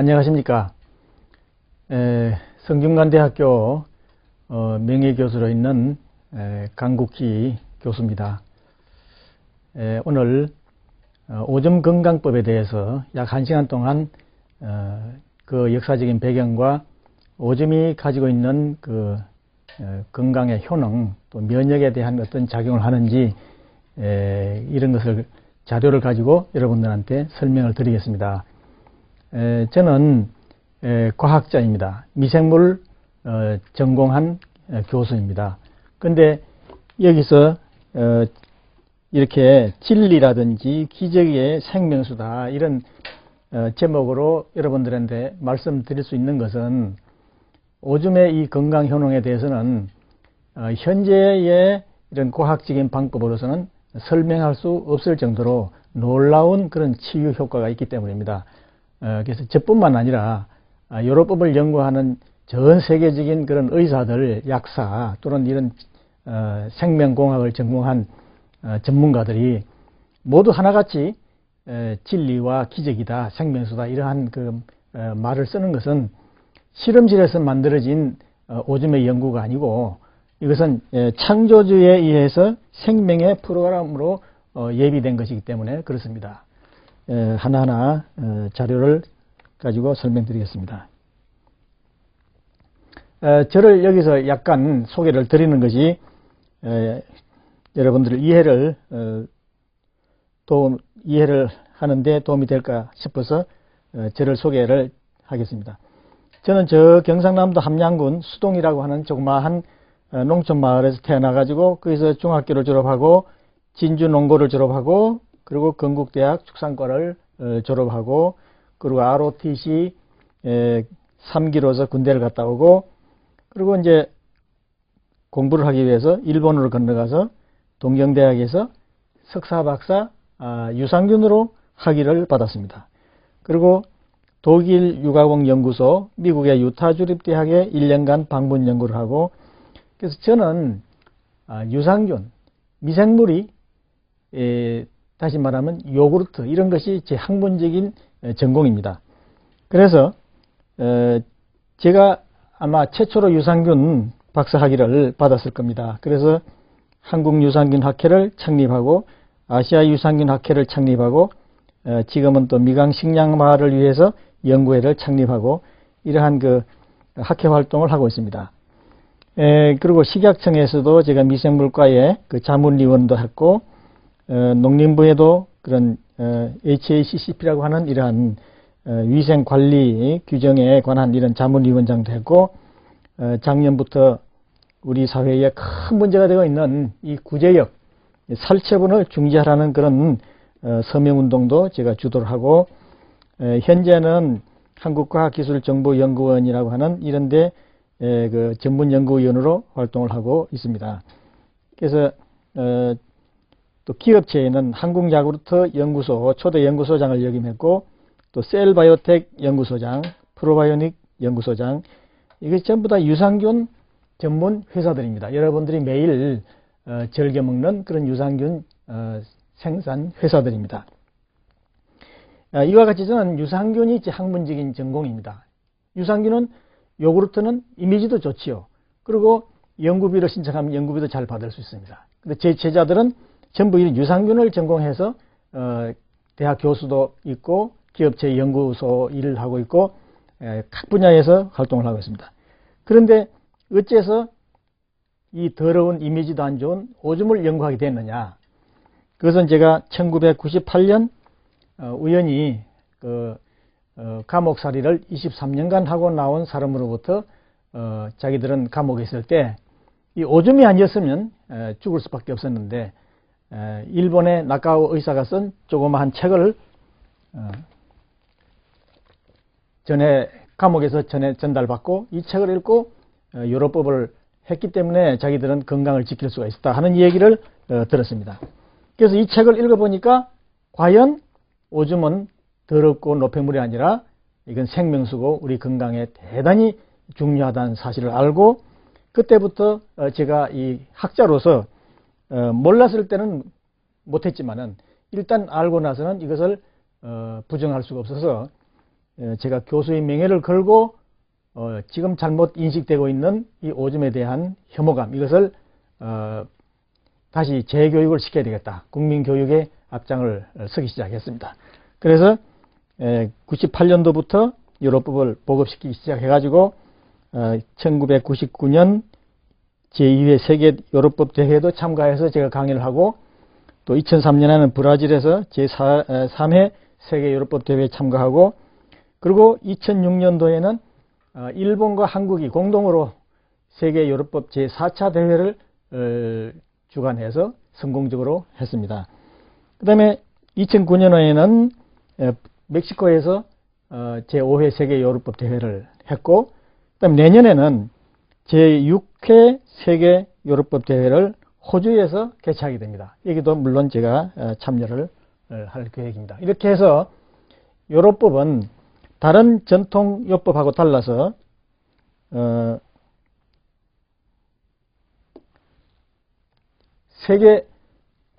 안녕하십니까. 성균관대학교 명예교수로 있는 강국희 교수입니다. 오늘 오줌 건강법에 대해서 약 1시간 동안 그 역사적인 배경과 오줌이 가지고 있는 그 건강의 효능, 또 면역에 대한 어떤 작용을 하는지 이런 것을 자료를 가지고 여러분들한테 설명을 드리겠습니다. 저는 과학자입니다. 미생물 전공한 교수입니다. 근데 여기서 이렇게 진리라든지 기적의 생명수다 이런 제목으로 여러분들한테 말씀드릴 수 있는 것은 오줌의 이 건강 효능에 대해서는 현재의 이런 과학적인 방법으로서는 설명할 수 없을 정도로 놀라운 그런 치유 효과가 있기 때문입니다. 그래서 저뿐만 아니라 요로법을 연구하는 전 세계적인 그런 의사들, 약사 또는 이런 생명공학을 전공한 전문가들이 모두 하나같이 진리와 기적이다, 생명수다 이러한 그 말을 쓰는 것은 실험실에서 만들어진 오줌의 연구가 아니고 이것은 창조주에 의해서 생명의 프로그램으로 예비된 것이기 때문에 그렇습니다. 하나하나 자료를 가지고 설명드리겠습니다. 저를 여기서 약간 소개를 드리는 것이 여러분들 이해를 하는데 도움이 될까 싶어서 저를 소개를 하겠습니다. 저는 저 경상남도 함양군 수동이라고 하는 조그마한 농촌 마을에서 태어나가지고 거기서 중학교를 졸업하고 진주 농고를 졸업하고 그리고 건국대학 축산과를 졸업하고 그리고 ROTC 3기로서 군대를 갔다 오고 그리고 이제 공부를 하기 위해서 일본으로 건너가서 동경대학에서 석사 박사 유산균으로 학위를 받았습니다. 그리고 독일 유가공 연구소 미국의 유타 주립대학에 1년간 방문 연구를 하고 그래서 저는 유산균 미생물이 다시 말하면 요구르트 이런 것이 제 학문적인 전공입니다. 그래서 제가 아마 최초로 유산균 박사학위를 받았을 겁니다. 그래서 한국유산균학회를 창립하고 아시아유산균학회를 창립하고 지금은 또 미강식량마을을 위해서 연구회를 창립하고 이러한 그 학회 활동을 하고 있습니다. 그리고 식약청에서도 제가 미생물과의 그 자문위원도 했고 농림부에도 그런 HACCP라고 하는 이러한 위생관리 규정에 관한 이런 자문위원장도 했고 작년부터 우리 사회에 큰 문제가 되고 있는 이 구제역 살처분을 중지하라는 그런 서명운동도 제가 주도를 하고 현재는 한국과학기술정보연구원이라고 하는 이런데 그 전문연구위원으로 활동을 하고 있습니다. 그래서 또 기업체에는 한국야구르트 연구소 초대 연구소장을 역임했고 또 셀바이오텍 연구소장, 프로바이오닉 연구소장 이것이 전부 다 유산균 전문 회사들입니다. 여러분들이 매일 즐겨 먹는 그런 유산균 생산 회사들입니다. 이와 같이 저는 유산균이 제 학문적인 전공입니다. 유산균은 요구르트는 이미지도 좋지요. 그리고 연구비를 신청하면 연구비도 잘 받을 수 있습니다. 근데 제 제자들은 전부 이 유산균을 전공해서 대학 교수도 있고 기업체 연구소 일을 하고 있고 각 분야에서 활동을 하고 있습니다. 그런데 어째서 이 더러운 이미지도 안 좋은 오줌을 연구하게 됐느냐? 그것은 제가 1998년 우연히 그 감옥살이를 23년간 하고 나온 사람으로부터 자기들은 감옥에 있을 때 이 오줌이 아니었으면 죽을 수밖에 없었는데 일본의 나카오 의사가 쓴 조그마한 책을 감옥에서 전달받고 이 책을 읽고 요로법을 했기 때문에 자기들은 건강을 지킬 수가 있었다 하는 얘기를 들었습니다. 그래서 이 책을 읽어보니까 과연 오줌은 더럽고 노폐물이 아니라 이건 생명수고 우리 건강에 대단히 중요하다는 사실을 알고 그때부터 제가 이 학자로서 몰랐을 때는 못했지만은 일단 알고 나서는 이것을 부정할 수가 없어서 제가 교수의 명예를 걸고 지금 잘못 인식되고 있는 이 오줌에 대한 혐오감, 이것을 다시 재교육을 시켜야 되겠다. 국민교육의 앞장을 서기 시작했습니다. 그래서 98년도부터 요로법을 보급시키기 시작해가지고 1999년 제2회 세계 요로법 대회도 참가해서 제가 강의를 하고, 또 2003년에는 브라질에서 제3회 세계 요로법 대회에 참가하고, 그리고 2006년도에는 일본과 한국이 공동으로 세계 요로법 제4차 대회를 주관해서 성공적으로 했습니다. 그 다음에 2009년에는 멕시코에서 제5회 세계 요로법 대회를 했고, 그 다음에 내년에는 제6회 세계 요로법 대회를 호주에서 개최하게 됩니다. 여기도 물론 제가 참여를 할 계획입니다. 이렇게 해서 요로법은 다른 전통 요법하고 달라서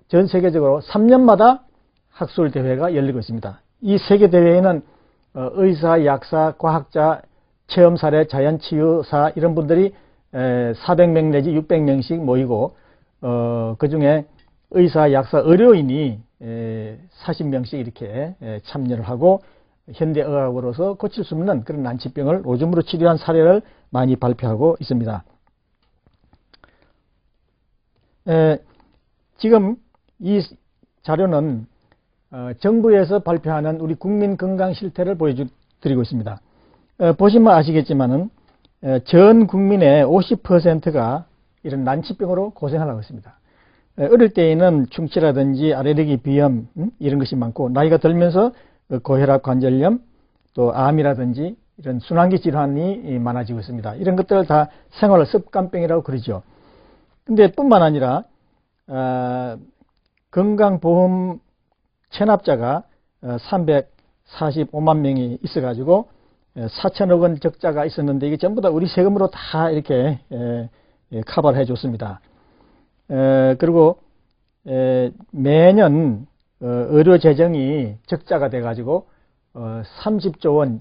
전 세계적으로 3년마다 학술 대회가 열리고 있습니다. 이 세계 대회에는 의사, 약사, 과학자, 체험사례, 자연치유사 이런 분들이 400명 내지 600명씩 모이고, 그 중에 의사, 약사, 의료인이 40명씩 이렇게 참여를 하고, 현대의학으로서 고칠 수 없는 그런 난치병을 오줌으로 치료한 사례를 많이 발표하고 있습니다. 지금 이 자료는 정부에서 발표하는 우리 국민 건강 실태를 보여드리고 있습니다. 보시면 아시겠지만은 전 국민의 50%가 이런 난치병으로 고생을 하고 있습니다. 어릴 때에는 충치라든지 알레르기, 비염 이런 것이 많고, 나이가 들면서 고혈압, 관절염, 또 암이라든지 이런 순환기 질환이 많아지고 있습니다. 이런 것들을 다 생활 습관병이라고 그러죠. 근데 뿐만 아니라 건강보험 체납자가 345만 명이 있어가지고 4천억 원 적자가 있었는데, 이게 전부 다 우리 세금으로 다 이렇게 커버를 해줬습니다. 그리고 매년 의료 재정이 적자가 돼가지고 30조 원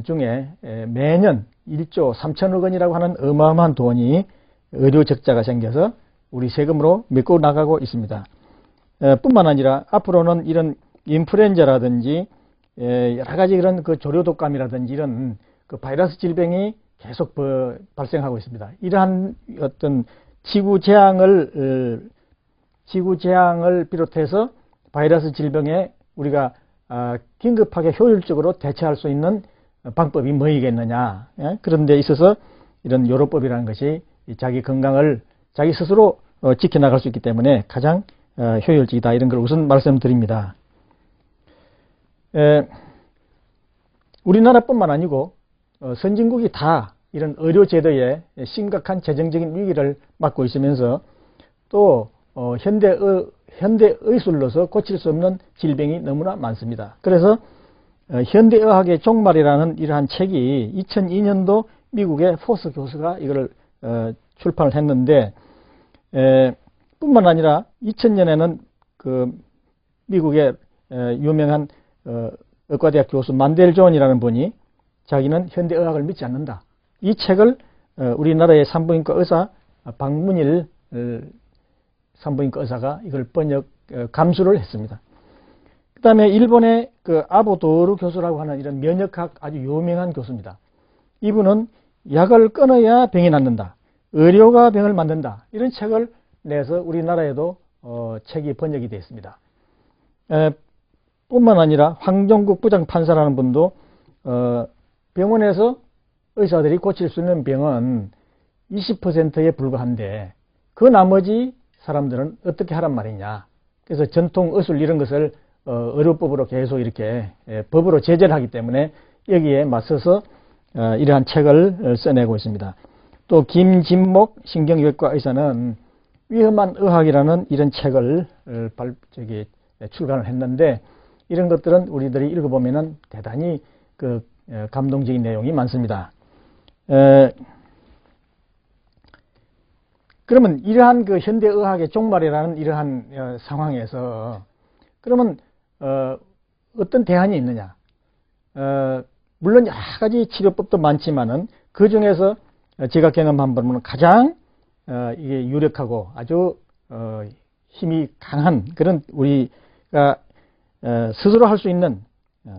중에 매년 1조 3천억 원이라고 하는 어마어마한 돈이 의료 적자가 생겨서 우리 세금으로 메꿔 나가고 있습니다. 뿐만 아니라 앞으로는 이런 인플루엔자라든지 여러 가지 그런 그 조류독감이라든지 이런 그 바이러스 질병이 계속 발생하고 있습니다. 이러한 어떤 지구 재앙을 비롯해서 바이러스 질병에 우리가 긴급하게 효율적으로 대처할 수 있는 방법이 뭐이겠느냐. 그런 데 있어서 이런 요로법이라는 것이 자기 건강을 자기 스스로 지켜나갈 수 있기 때문에 가장 효율적이다, 이런 걸 우선 말씀드립니다. 우리나라뿐만 아니고 선진국이 다 이런 의료제도에 심각한 재정적인 위기를 맞고 있으면서 또 현대의술로서 고칠 수 없는 질병이 너무나 많습니다. 그래서 현대의학의 종말이라는 이러한 책이 2002년도 미국의 포스 교수가 이걸 출판을 했는데, 뿐만 아니라 2000년에는 그 미국의 유명한 의과대학 교수 만델 존이라는 분이 자기는 현대의학을 믿지 않는다, 이 책을 우리나라의 산부인과 의사 박문일 산부인과 의사가 이걸 감수를 했습니다. 그 다음에 일본의 그 아보도르 교수라고 하는 이런 면역학 아주 유명한 교수입니다. 이분은 약을 끊어야 병이 낫는다, 의료가 병을 만든다, 이런 책을 내서 우리나라에도 책이 번역이 되어 있습니다. 뿐만 아니라 황종국 부장판사라는 분도 병원에서 의사들이 고칠 수 있는 병은 20%에 불과한데 그 나머지 사람들은 어떻게 하란 말이냐. 그래서 전통 의술 이런 것을 의료법으로 계속 이렇게 법으로 제재를 하기 때문에 여기에 맞서서 이러한 책을 써내고 있습니다. 또 김진목 신경외과 의사는 위험한 의학이라는 이런 책을 출간을 했는데, 이런 것들은 우리들이 읽어보면은 대단히 그 감동적인 내용이 많습니다. 그러면 이러한 그 현대의학의 종말이라는 이러한 상황에서 그러면 어떤 대안이 있느냐? 물론 여러 가지 치료법도 많지만은 그 중에서 제가 경험한 바로는 가장 이게 유력하고 아주 힘이 강한 그런 우리가 스스로 할 수 있는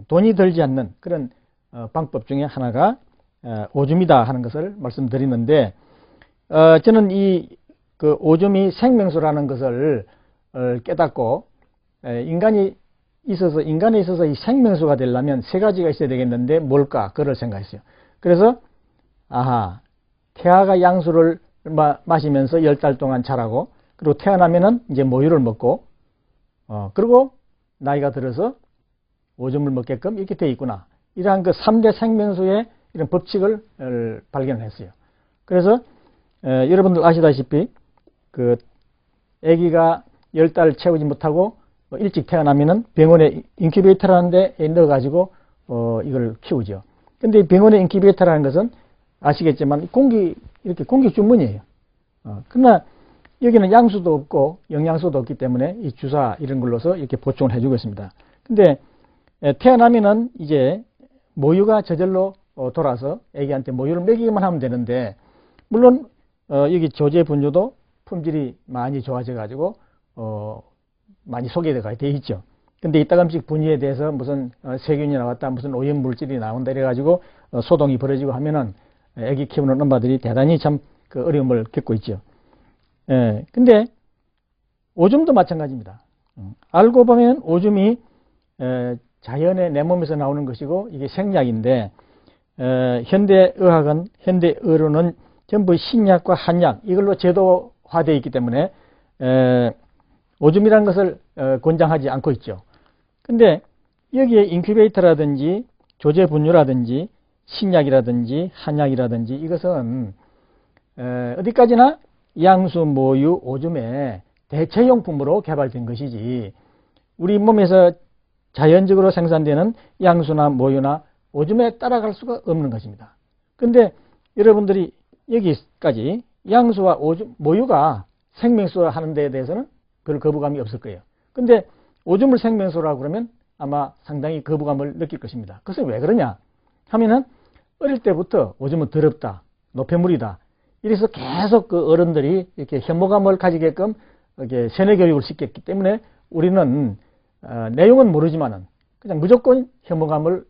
돈이 들지 않는 그런 방법 중에 하나가 오줌이다 하는 것을 말씀드리는데 저는 이 그 오줌이 생명수라는 것을 깨닫고 인간에 있어서 이 생명수가 되려면 세 가지가 있어야 되겠는데 뭘까? 그걸 생각했어요. 그래서 태아가 양수를 마시면서 10달 동안 자라고 그리고 태어나면은 이제 모유를 먹고 그리고 나이가 들어서 오줌을 먹게끔 이렇게 되어 있구나. 이러한 그 3대 생명수의 이런 법칙을 발견했어요. 그래서 여러분들 아시다시피 그 아기가 10달 채우지 못하고 일찍 태어나면은 병원에 인큐베이터라는 데 넣어 가지고 이걸 키우죠. 근데 병원의 인큐베이터라는 것은 아시겠지만 이렇게 공기 주문이에요. 그러나 여기는 양수도 없고 영양소도 없기 때문에 이 주사 이런 걸로서 이렇게 보충을 해주고 있습니다. 근데 태어나면은 이제 모유가 저절로 돌아서 아기한테 모유를 먹이기만 하면 되는데 물론 여기 조제 분유도 품질이 많이 좋아져 가지고 많이 소개가 돼 있죠. 근데 이따금씩 분유에 대해서 무슨 세균이 나왔다, 무슨 오염 물질이 나온다 이래 가지고 소동이 벌어지고 하면은 아기 키우는 엄마들이 대단히 참 그 어려움을 겪고 있죠. 근데 오줌도 마찬가지입니다. 알고 보면 오줌이 자연의 내 몸에서 나오는 것이고 이게 생약인데 현대 의학은 전부 신약과 한약 이걸로 제도화되어 있기 때문에 오줌이라는 것을 권장하지 않고 있죠. 근데 여기에 인큐베이터라든지 조제 분유라든지 신약이라든지 한약이라든지 이것은 어디까지나 양수, 모유, 오줌의 대체용품으로 개발된 것이지 우리 몸에서 자연적으로 생산되는 양수나 모유나 오줌에 따라갈 수가 없는 것입니다. 근데 여러분들이 여기까지 양수와 오줌, 모유가 생명수라 하는 데에 대해서는 별 거부감이 없을 거예요. 근데 오줌을 생명수라고 그러면 아마 상당히 거부감을 느낄 것입니다. 그것은 왜 그러냐 하면은 어릴 때부터 오줌은 더럽다, 노폐물이다. 이래서 계속 그 어른들이 이렇게 혐오감을 가지게끔 이렇게 세뇌 교육을 시켰기 때문에 우리는 내용은 모르지만은 그냥 무조건 혐오감을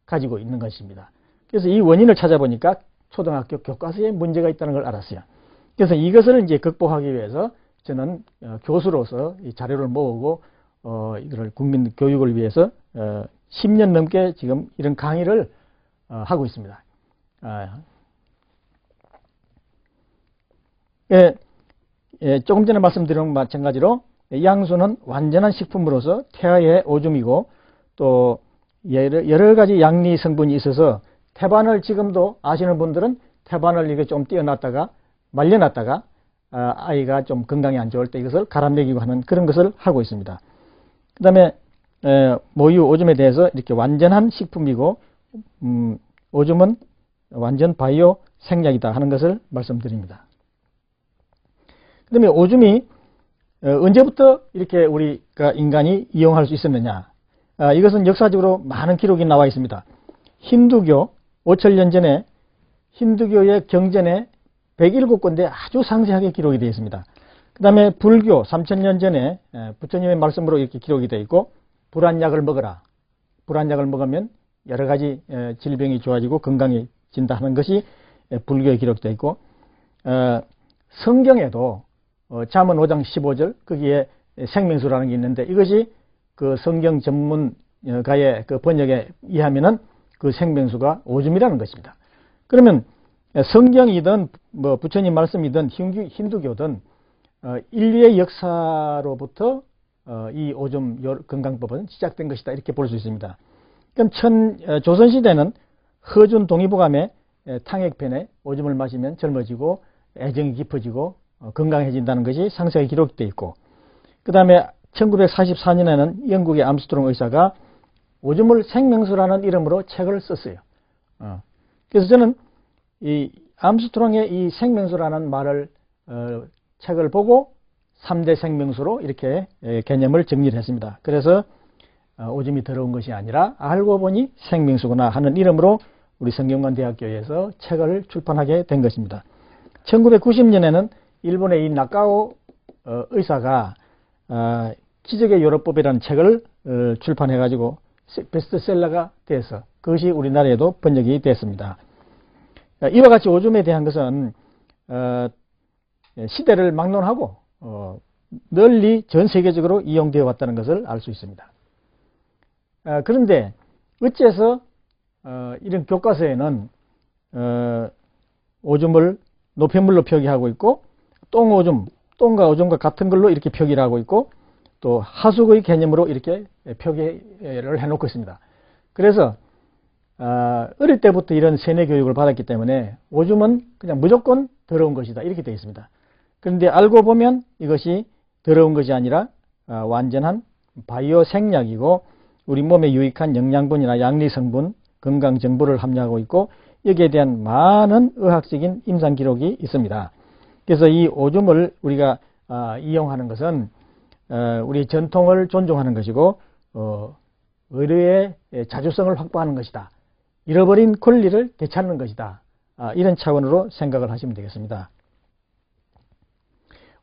가지고 있는 것입니다. 그래서 이 원인을 찾아보니까 초등학교 교과서에 문제가 있다는 걸 알았어요. 그래서 이것을 이제 극복하기 위해서 저는 교수로서 이 자료를 모으고 이걸 국민 교육을 위해서 10년 넘게 지금 이런 강의를 하고 있습니다. 조금 전에 말씀드린 것 마찬가지로 양수는 완전한 식품으로서 태아의 오줌이고 또 여러 가지 양리 성분이 있어서 태반을 지금도 아시는 분들은 태반을 이렇게 좀 띄어놨다가 말려놨다가 아이가 좀 건강이 안 좋을 때 이것을 갈아 먹이고 하는 그런 것을 하고 있습니다. 그 다음에 모유, 오줌에 대해서 이렇게 완전한 식품이고 오줌은 완전 바이오 생약이다 하는 것을 말씀드립니다. 그 다음에 오줌이 언제부터 이렇게 우리가 인간이 이용할 수 있었느냐 이것은 역사적으로 많은 기록이 나와 있습니다. 힌두교 5000년 전에 힌두교의 경전에 107군데 아주 상세하게 기록이 되어 있습니다. 그 다음에 불교 3000년 전에 부처님의 말씀으로 이렇게 기록이 되어 있고 불안약을 먹어라. 불안약을 먹으면 여러 가지 질병이 좋아지고 건강해진다 하는 것이 불교에 기록되어 있고 성경에도 잠언 5장 15절 거기에 생명수라는 게 있는데 이것이 그 성경 전문가의 그 번역에 의하면은 그 생명수가 오줌이라는 것입니다. 그러면 성경이든 뭐 부처님 말씀이든 힌두교든 인류의 역사로부터 이 오줌 건강법은 시작된 것이다 이렇게 볼 수 있습니다. 그럼 조선시대는 허준 동의보감에 탕액편에 오줌을 마시면 젊어지고 애정이 깊어지고 건강해진다는 것이 상세하게 기록되어 있고 그 다음에 1944년에는 영국의 암스트롱 의사가 오줌을 생명수라는 이름으로 책을 썼어요. 그래서 저는 이 암스트롱의 이 생명수라는 말을 책을 보고 3대 생명수로 이렇게 개념을 정리를 했습니다. 그래서 오줌이 더러운 것이 아니라 알고 보니 생명수구나 하는 이름으로 우리 성균관대학교에서 책을 출판하게 된 것입니다. 1990년에는 일본의 이 나카오 의사가 기적의 요로법이라는 책을 출판해 가지고 베스트셀러가 돼서 그것이 우리나라에도 번역이 됐습니다. 이와 같이 오줌에 대한 것은 시대를 막론하고 널리 전 세계적으로 이용되어 왔다는 것을 알 수 있습니다. 그런데 어째서 이런 교과서에는 오줌을 노폐물로 표기하고 있고 똥과 오줌과 같은 걸로 이렇게 표기를 하고 있고 또 하수구의 개념으로 이렇게 표기를 해놓고 있습니다. 그래서 어릴 때부터 이런 세뇌 교육을 받았기 때문에 오줌은 그냥 무조건 더러운 것이다 이렇게 되어 있습니다. 그런데 알고 보면 이것이 더러운 것이 아니라 완전한 바이오 생약이고 우리 몸에 유익한 영양분이나 양리 성분, 건강 정보를 함유하고 있고 여기에 대한 많은 의학적인 임상 기록이 있습니다. 그래서 이 오줌을 우리가 이용하는 것은 우리 전통을 존중하는 것이고 의료의 자주성을 확보하는 것이다. 잃어버린 권리를 되찾는 것이다. 이런 차원으로 생각을 하시면 되겠습니다.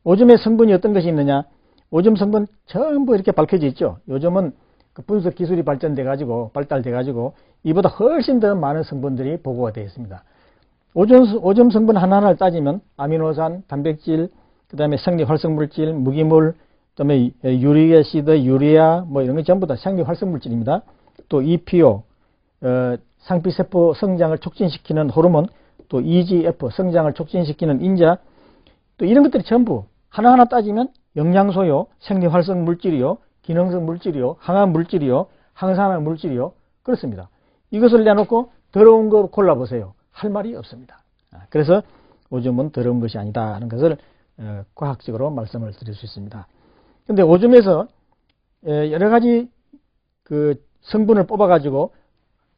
오줌의 성분이 어떤 것이 있느냐? 오줌 성분 전부 이렇게 밝혀져 있죠. 요즘은 그 분석 기술이 발달돼 가지고 이보다 훨씬 더 많은 성분들이 보고가 되어 있습니다. 오줌 성분 하나하나를 따지면 아미노산, 단백질, 그 다음에 생리활성물질, 무기물, 그 다음에 유리에시드, 유리아 뭐 이런 게 전부 다 생리활성물질입니다. 또 EPO, 상피세포 성장을 촉진시키는 호르몬, 또 EGF, 성장을 촉진시키는 인자, 또 이런 것들이 전부 하나하나 따지면 영양소요, 생리활성 물질이요, 기능성 물질이요, 항암 물질이요, 항산화 물질이요. 그렇습니다. 이것을 내놓고 더러운 거 골라보세요. 할 말이 없습니다. 그래서 오줌은 더러운 것이 아니다 하는 것을 과학적으로 말씀을 드릴 수 있습니다. 그런데 오줌에서 여러 가지 그 성분을 뽑아가지고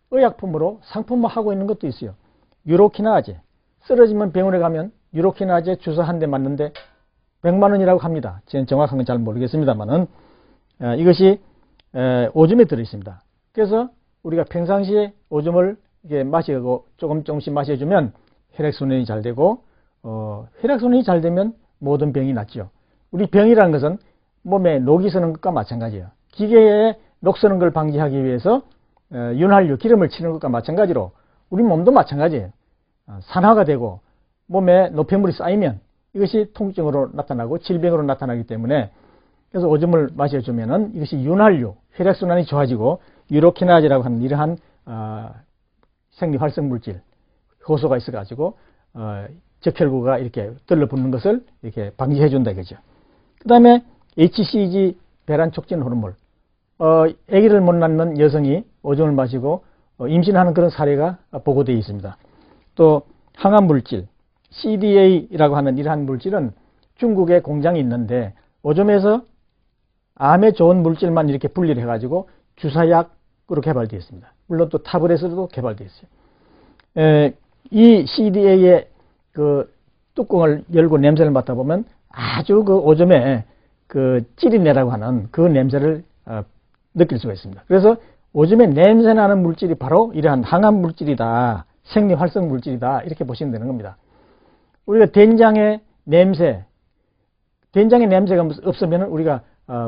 의약품으로 상품화하고 있는 것도 있어요. 유로키나제. 쓰러지면 병원에 가면 유로키나제 주사 한 대 맞는데 100만 원이라고 합니다. 저는 정확한 건 잘 모르겠습니다만은 이것이 오줌에 들어있습니다. 그래서 우리가 평상시에 오줌을 이렇게 마시고 조금씩 마셔주면 혈액순환이 잘 되고 혈액순환이 잘 되면 모든 병이 낫죠. 우리 병이라는 것은 몸에 녹이 서는 것과 마찬가지예요. 기계에 녹 서는 걸 방지하기 위해서 윤활유, 기름을 치는 것과 마찬가지로 우리 몸도 마찬가지예요. 산화가 되고 몸에 노폐물이 쌓이면 이것이 통증으로 나타나고 질병으로 나타나기 때문에 그래서 오줌을 마셔주면은 이것이 윤활유, 혈액순환이 좋아지고 유로키나제라고 하는 이러한 생리활성물질 효소가 있어가지고 적혈구가 이렇게 들러붙는 것을 이렇게 방지해 준다 이거죠. 그 다음에 HCG 배란 촉진 호르몬, 아기를 못 낳는 여성이 오줌을 마시고 임신하는 그런 사례가 보고되어 있습니다. 또 항암 물질 CDA라고 하는 이러한 물질은 중국에 공장이 있는데 오줌에서 암에 좋은 물질만 이렇게 분리를 해가지고 주사약으로 개발되어 있습니다. 물론 또 타블렛으로도 개발되어 있어요. 이 CDA의 그 뚜껑을 열고 냄새를 맡아보면 아주 그 오줌에 그 찌린내라고 하는 그 냄새를 느낄 수가 있습니다. 그래서 오줌에 냄새 나는 물질이 바로 이러한 항암 물질이다, 생리활성 물질이다 이렇게 보시면 되는 겁니다. 우리가 된장의 냄새가 없으면 우리가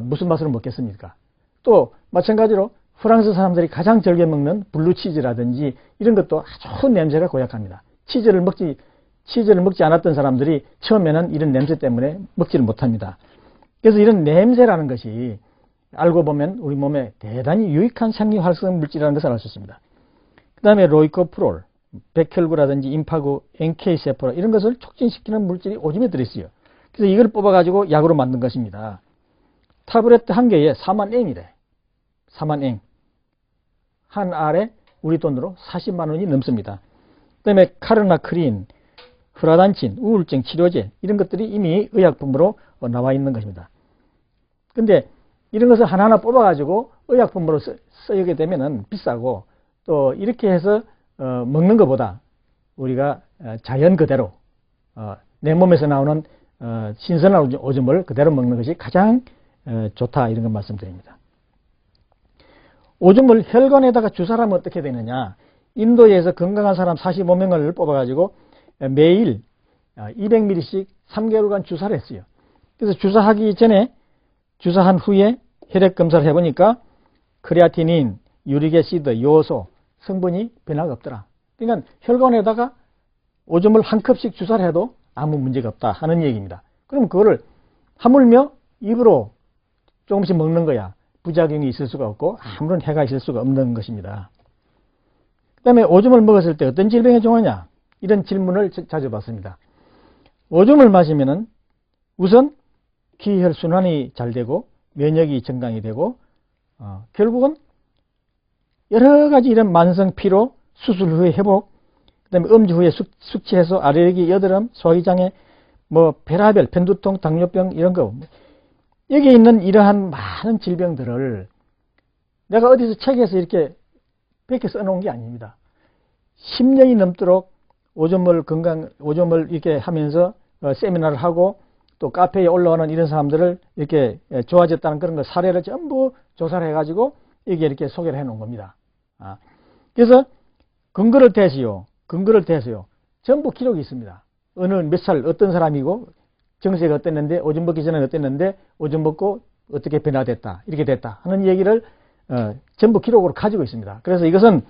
무슨 맛으로 먹겠습니까? 또 마찬가지로 프랑스 사람들이 가장 즐겨 먹는 블루치즈라든지 이런 것도 아주 냄새가 고약합니다. 치즈를 먹지 않았던 사람들이 처음에는 이런 냄새 때문에 먹지를 못합니다. 그래서 이런 냄새라는 것이 알고 보면 우리 몸에 대단히 유익한 생리활성 물질이라는 것을 알 수 있습니다. 그 다음에 로이코프롤, 백혈구라든지 임파구, NK세포라 이런 것을 촉진시키는 물질이 오줌에 들어있어요. 그래서 이걸 뽑아가지고 약으로 만든 것입니다. 타블렛 한 개에 4만엔이래. 4만엔. 한 알에 우리 돈으로 40만 원이 넘습니다. 그 다음에 카르나크린, 프라단친, 우울증 치료제 이런 것들이 이미 의약품으로 나와 있는 것입니다. 근데 이런 것을 하나하나 뽑아가지고 의약품으로 쓰게 되면은 비싸고 또 이렇게 해서 먹는 것보다 우리가 자연 그대로 내 몸에서 나오는 신선한 오줌을 그대로 먹는 것이 가장 좋다 이런 걸 말씀드립니다. 오줌을 혈관에다가 주사하면 어떻게 되느냐. 인도에서 건강한 사람 45명을 뽑아가지고 매일 200ml씩 3개월간 주사를 했어요. 그래서 주사하기 전에, 주사한 후에 혈액 검사를 해보니까 크레아티닌, 유릭애시드, 요소 성분이 변화가 없더라. 그러니까 혈관에다가 오줌을 한 컵씩 주사를 해도 아무 문제가 없다 하는 얘기입니다. 그럼 그거를 하물며 입으로 조금씩 먹는 거야 부작용이 있을 수가 없고 아무런 해가 있을 수가 없는 것입니다. 그 다음에 오줌을 먹었을 때 어떤 질병에 좋으냐, 이런 질문을 자주 받습니다. 오줌을 마시면은 우선 기혈순환이 잘 되고 면역이 증강이 되고 결국은 여러 가지 이런 만성 피로, 수술 후에 회복, 그 다음에 음주 후에 숙취 해소, 알레르기, 여드름, 소화기장애, 뭐 폐라별, 편두통, 당뇨병 이런 거, 여기 있는 이러한 많은 질병들을 내가 어디서 책에서 이렇게 100개 써놓은 게 아닙니다. 10년이 넘도록 오줌을 이렇게 하면서 세미나를 하고 또 카페에 올라오는 이런 사람들을 이렇게 좋아졌다는 그런 거 사례를 전부 조사를 해가지고 이게 이렇게 소개를 해 놓은 겁니다. 그래서 근거를 대세요. 전부 기록이 있습니다. 어느 몇 살 어떤 사람이고 정세가 어땠는데 오줌 먹기 전에 어땠는데 오줌 먹고 어떻게 변화됐다 이렇게 됐다 하는 얘기를 전부 기록으로 가지고 있습니다. 그래서 이것은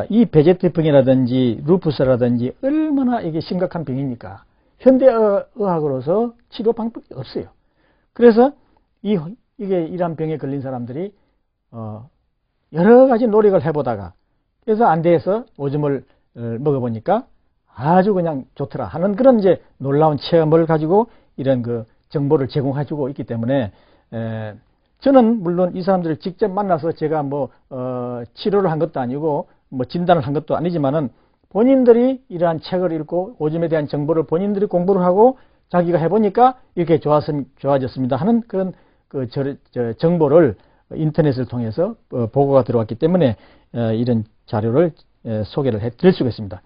이 베제트병이라든지 루푸스라든지 얼마나 이게 심각한 병이니까 현대의학으로서 치료 방법이 없어요. 그래서 이게 이러한 병에 걸린 사람들이 여러 가지 노력을 해보다가 그래서 안 돼서 오줌을 먹어보니까 아주 그냥 좋더라 하는 그런 이제 놀라운 체험을 가지고 이런 그 정보를 제공해주고 있기 때문에 저는 물론 이 사람들을 직접 만나서 제가 뭐 치료를 한 것도 아니고 뭐 진단을 한 것도 아니지만은 본인들이 이러한 책을 읽고 오줌에 대한 정보를 본인들이 공부를 하고 자기가 해보니까 이렇게 좋아졌습니다 하는 그런 그 정보를 인터넷을 통해서 보고가 들어왔기 때문에 이런 자료를 소개를 해드릴 수가 있습니다.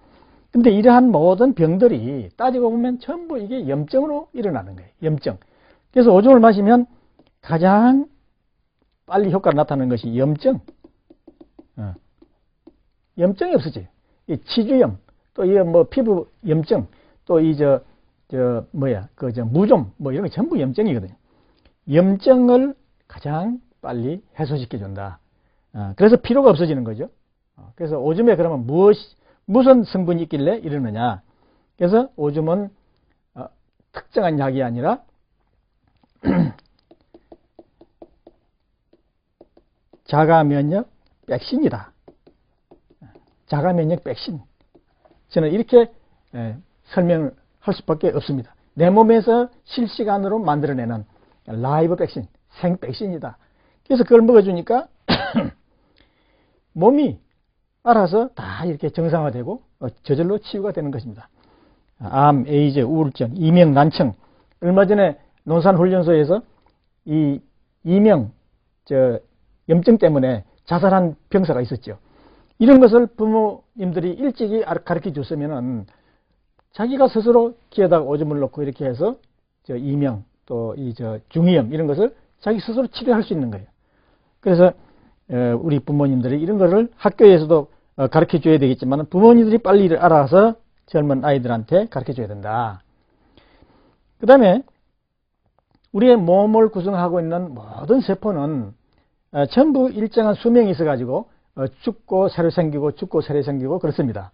근데 이러한 모든 병들이 따지고 보면 전부 이게 염증으로 일어나는 거예요. 염증. 그래서 오줌을 마시면 가장 빨리 효과가 나타나는 것이 염증. 염증이 없어져요. 이 치주염, 또 이 뭐 피부 염증, 또 이 무좀, 뭐 이런 게 전부 염증이거든요. 염증을 가장 빨리 해소시켜 준다. 그래서 피로가 없어지는 거죠. 그래서 오줌에 그러면 무슨 성분이 있길래 이러느냐. 그래서 오줌은 특정한 약이 아니라 자가면역 백신이다. 자가면역 백신. 저는 이렇게 설명을 할 수밖에 없습니다. 내 몸에서 실시간으로 만들어내는 라이브 백신, 생 백신이다. 그래서 그걸 먹어주니까 몸이 알아서 다 이렇게 정상화되고 저절로 치유가 되는 것입니다. 암, 에이즈, 우울증, 이명, 난청. 얼마 전에 논산훈련소에서 이 이명 염증 때문에 자살한 병사가 있었죠. 이런 것을 부모님들이 일찍이 가르쳐 줬으면은 자기가 스스로 귀에다가 오줌을 넣고 이렇게 해서 이명 또 중이염 이런 것을 자기 스스로 치료할 수 있는 거예요. 그래서 우리 부모님들이 이런 것을 학교에서도 가르쳐 줘야 되겠지만 부모님들이 빨리 알아서 젊은 아이들한테 가르쳐 줘야 된다. 그 다음에 우리의 몸을 구성하고 있는 모든 세포는 전부 일정한 수명이 있어 가지고 죽고 새로 생기고 죽고 새로 생기고 그렇습니다.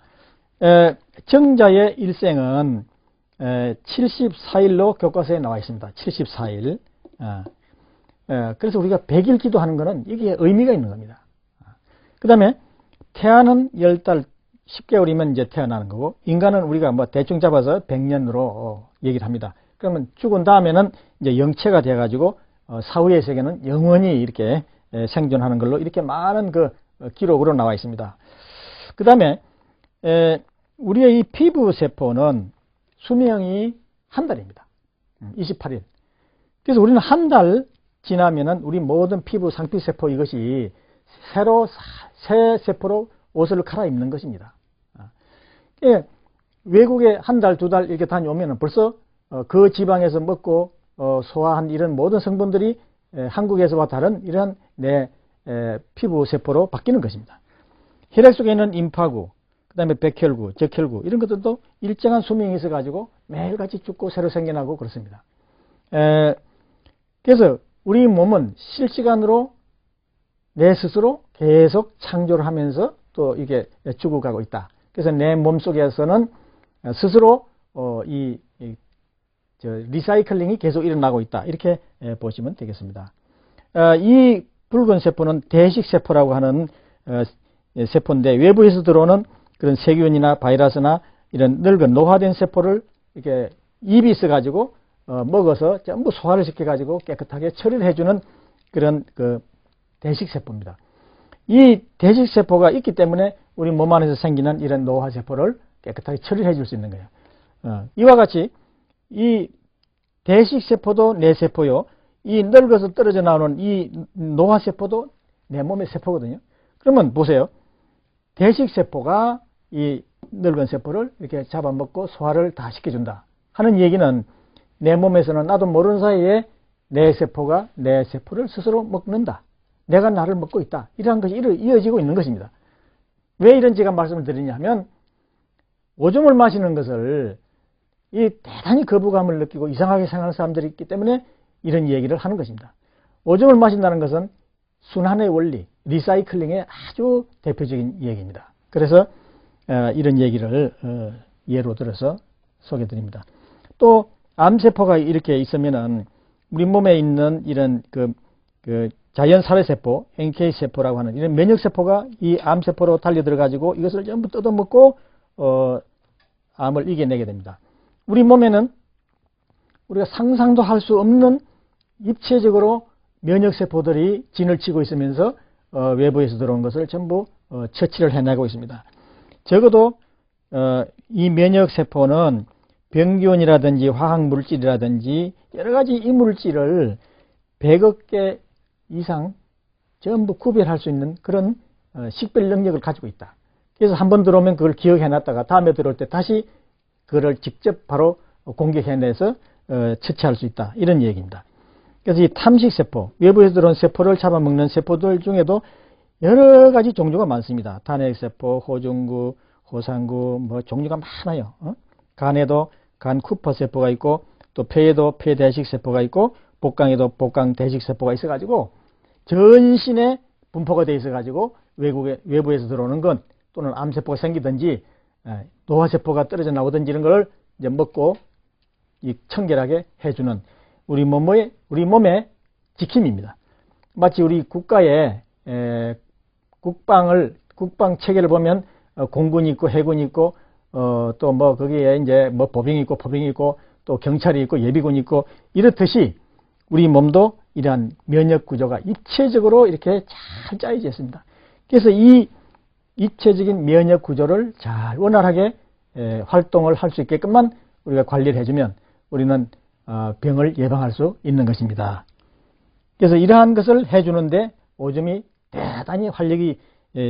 정자의 일생은 74일로 교과서에 나와 있습니다. 74일. 그래서 우리가 100일 기도하는 것은 이게 의미가 있는 겁니다. 그 다음에 태아는 10달 10개월이면 이제 태어나는 거고 인간은 우리가 뭐 대충 잡아서 100년으로 얘기를 합니다. 그러면 죽은 다음에는 이제 영체가 되어 가지고 사후의 세계는 영원히 이렇게 생존하는 걸로 이렇게 많은 그 기록으로 나와 있습니다. 그 다음에 우리의 이 피부 세포는 수명이 한 달입니다. 28일. 그래서 우리는 한 달 지나면은 우리 모든 피부 상피세포 이것이 새 세포로 옷을 갈아입는 것입니다. 외국에 한 달, 두 달 이렇게 다녀오면 벌써 그 지방에서 먹고 소화한 이런 모든 성분들이 한국에서와 다른 이런 내 피부 세포로 바뀌는 것입니다. 혈액 속에 있는 임파구, 그 다음에 백혈구, 적혈구 이런 것들도 일정한 수명이 있어 가지고 매일같이 죽고 새로 생겨나고 그렇습니다. 그래서 우리 몸은 실시간으로 내 스스로 계속 창조를 하면서 또 이게 죽어가고 있다. 그래서 내 몸 속에서는 스스로 리사이클링이 계속 일어나고 있다. 이렇게 보시면 되겠습니다. 이 붉은 세포는 대식세포라고 하는 세포인데 외부에서 들어오는 그런 세균이나 바이러스나 이런 늙은 노화된 세포를 이렇게 입이 있어가지고 먹어서 전부 소화를 시켜가지고 깨끗하게 처리를 해주는 그런 그 대식세포입니다. 이 대식세포가 있기 때문에 우리 몸 안에서 생기는 이런 노화세포를 깨끗하게 처리를 해줄 수 있는 거예요. 이와 같이 이 대식세포도 내 세포요. 이 늙어서 떨어져 나오는 이 노화세포도 내 몸의 세포거든요. 그러면 보세요. 대식세포가 이 늙은 세포를 이렇게 잡아먹고 소화를 다 시켜준다 하는 얘기는 내 몸에서는 나도 모르는 사이에 내 세포가 내 세포를 스스로 먹는다. 내가 나를 먹고 있다. 이러한 것이 이어지고 있는 것입니다. 왜 이런 제가 말씀을 드리냐면 오줌을 마시는 것을 이 대단히 거부감을 느끼고 이상하게 생각하는 사람들이 있기 때문에 이런 얘기를 하는 것입니다. 오줌을 마신다는 것은 순환의 원리, 리사이클링의 아주 대표적인 얘기입니다. 그래서 이런 얘기를 예로 들어서 소개해 드립니다. 또 암세포가 이렇게 있으면은 우리 몸에 있는 이런 그 자연살해세포, NK세포라고 하는 이런 면역세포가 이 암세포로 달려들어 가지고 이것을 전부 뜯어먹고 암을 이겨내게 됩니다. 우리 몸에는 우리가 상상도 할 수 없는 입체적으로 면역세포들이 진을 치고 있으면서 외부에서 들어온 것을 전부 처치를 해내고 있습니다. 적어도 이 면역세포는 병균이라든지 화학물질이라든지 여러가지 이물질을 100억 개 이상 전부 구별할 수 있는 그런 식별 능력을 가지고 있다. 그래서 한번 들어오면 그걸 기억해놨다가 다음에 들어올 때 다시 그걸 직접 바로 공격해내서 처치할 수 있다. 이런 얘기입니다. 그래서 이 탐식세포, 외부에서 들어온 세포를 잡아먹는 세포들 중에도 여러 가지 종류가 많습니다. 탄핵세포, 호중구, 호상구, 뭐 종류가 많아요. 간에도 간 쿠퍼세포가 있고 또 폐에도 폐대식세포가 있고 복강에도 복강대식세포가 있어가지고 전신에 분포가 되어 있어가지고 외부에서 들어오는 건 또는 암세포가 생기든지 노화세포가 떨어져 나오든지 이런 걸 이제 먹고 청결하게 해주는 우리 몸의 지킴입니다. 마치 우리 국가의 국방 체계를 보면 공군이 있고 해군이 있고 또 뭐 거기에 이제 뭐 보병이 있고 포병이 있고 또 경찰이 있고 예비군이 있고 이렇듯이 우리 몸도 이러한 면역 구조가 입체적으로 이렇게 잘 짜여져 있습니다. 그래서 이 입체적인 면역 구조를 잘 원활하게 활동을 할 수 있게끔만 우리가 관리를 해주면 우리는 병을 예방할 수 있는 것입니다. 그래서 이러한 것을 해주는데 오줌이 대단히 활력이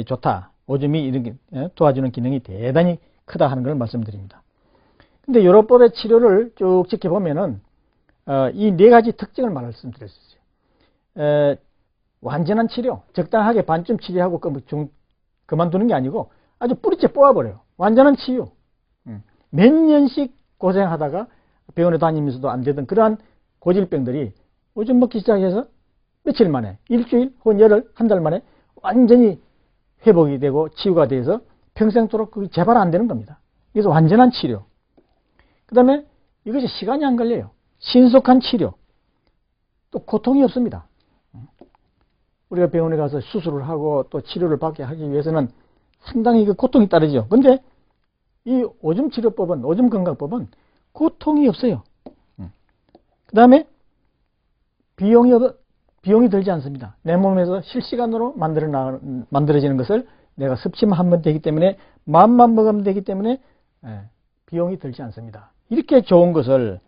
좋다. 오줌이 이렇게 도와주는 기능이 대단히 크다 하는 걸 말씀드립니다. 근데 요로법의 치료를 쭉 지켜보면은 이 네 가지 특징을 말씀드렸어요. 완전한 치료, 적당하게 반쯤 치료하고 그만두는 게 아니고 아주 뿌리째 뽑아버려요. 완전한 치유. 몇 년씩 고생하다가 병원에 다니면서도 안 되던 그러한 고질병들이 오줌 먹기 시작해서 며칠 만에, 일주일 혹은 열흘, 한 달 만에 완전히 회복이 되고 치유가 돼서 평생토록 그게 재발 안 되는 겁니다. 그래서 완전한 치료. 그 다음에 이것이 시간이 안 걸려요. 신속한 치료. 또 고통이 없습니다. 우리가 병원에 가서 수술을 하고 또 치료를 받게 하기 위해서는 상당히 그 고통이 따르죠. 근데 이 오줌 치료법은, 오줌 건강법은 고통이 없어요. 그 다음에 비용이 들지 않습니다. 내 몸에서 실시간으로 만들어지는 것을 내가 섭취만 하면 되기 때문에 마음만 먹으면 되기 때문에 비용이 들지 않습니다. 이렇게 좋은 것을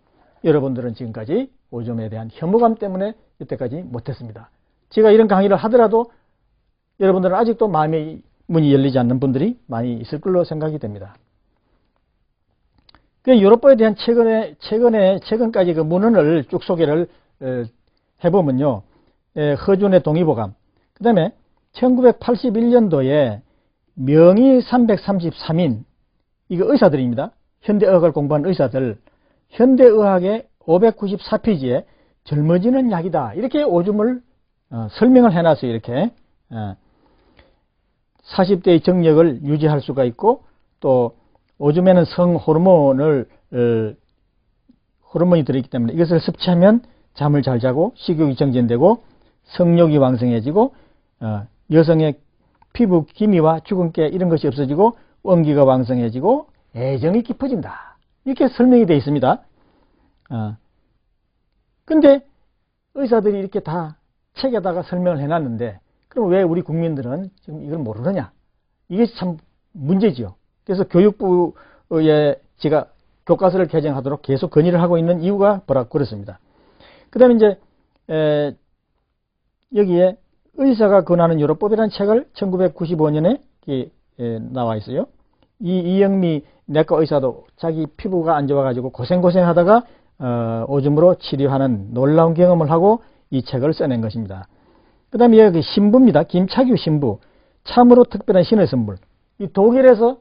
여러분들은 지금까지 오줌에 대한 혐오감 때문에 여태까지 못했습니다. 제가 이런 강의를 하더라도 여러분들은 아직도 마음의 문이 열리지 않는 분들이 많이 있을 걸로 생각이 됩니다. 그 요로법에 대한 최근까지 그 문헌을 쭉 소개를 해보면요. 허준의 동의보감, 그 다음에 1981년도에 명의 333인, 이거 의사들입니다. 현대의학을 공부한 의사들, 현대의학의 594페이지에 젊어지는 약이다, 이렇게 오줌을 설명을 해놨어요. 이렇게 40대의 정력을 유지할 수가 있고, 또 오줌에는 성호르몬이 들어있기 때문에 이것을 섭취하면 잠을 잘 자고 식욕이 정진되고 성욕이 왕성해지고 여성의 피부 기미와 주근깨 이런 것이 없어지고 원기가 왕성해지고 애정이 깊어진다, 이렇게 설명이 되어 있습니다. 근데 의사들이 이렇게 다 책에다가 설명을 해놨는데, 그럼 왜 우리 국민들은 지금 이걸 모르느냐? 이게 참 문제지요. 그래서 교육부에 제가 교과서를 개정하도록 계속 건의를 하고 있는 이유가 그렇습니다. 그 다음에 이제 여기에 의사가 권하는 요로법이라는 책을 1995년에 나와 있어요. 이영미 내과 의사도 자기 피부가 안 좋아가지고 고생하다가 오줌으로 치료하는 놀라운 경험을 하고 이 책을 써낸 것입니다. 그 다음에 여기 신부입니다. 김차규 신부, 참으로 특별한 신의 선물. 이 독일에서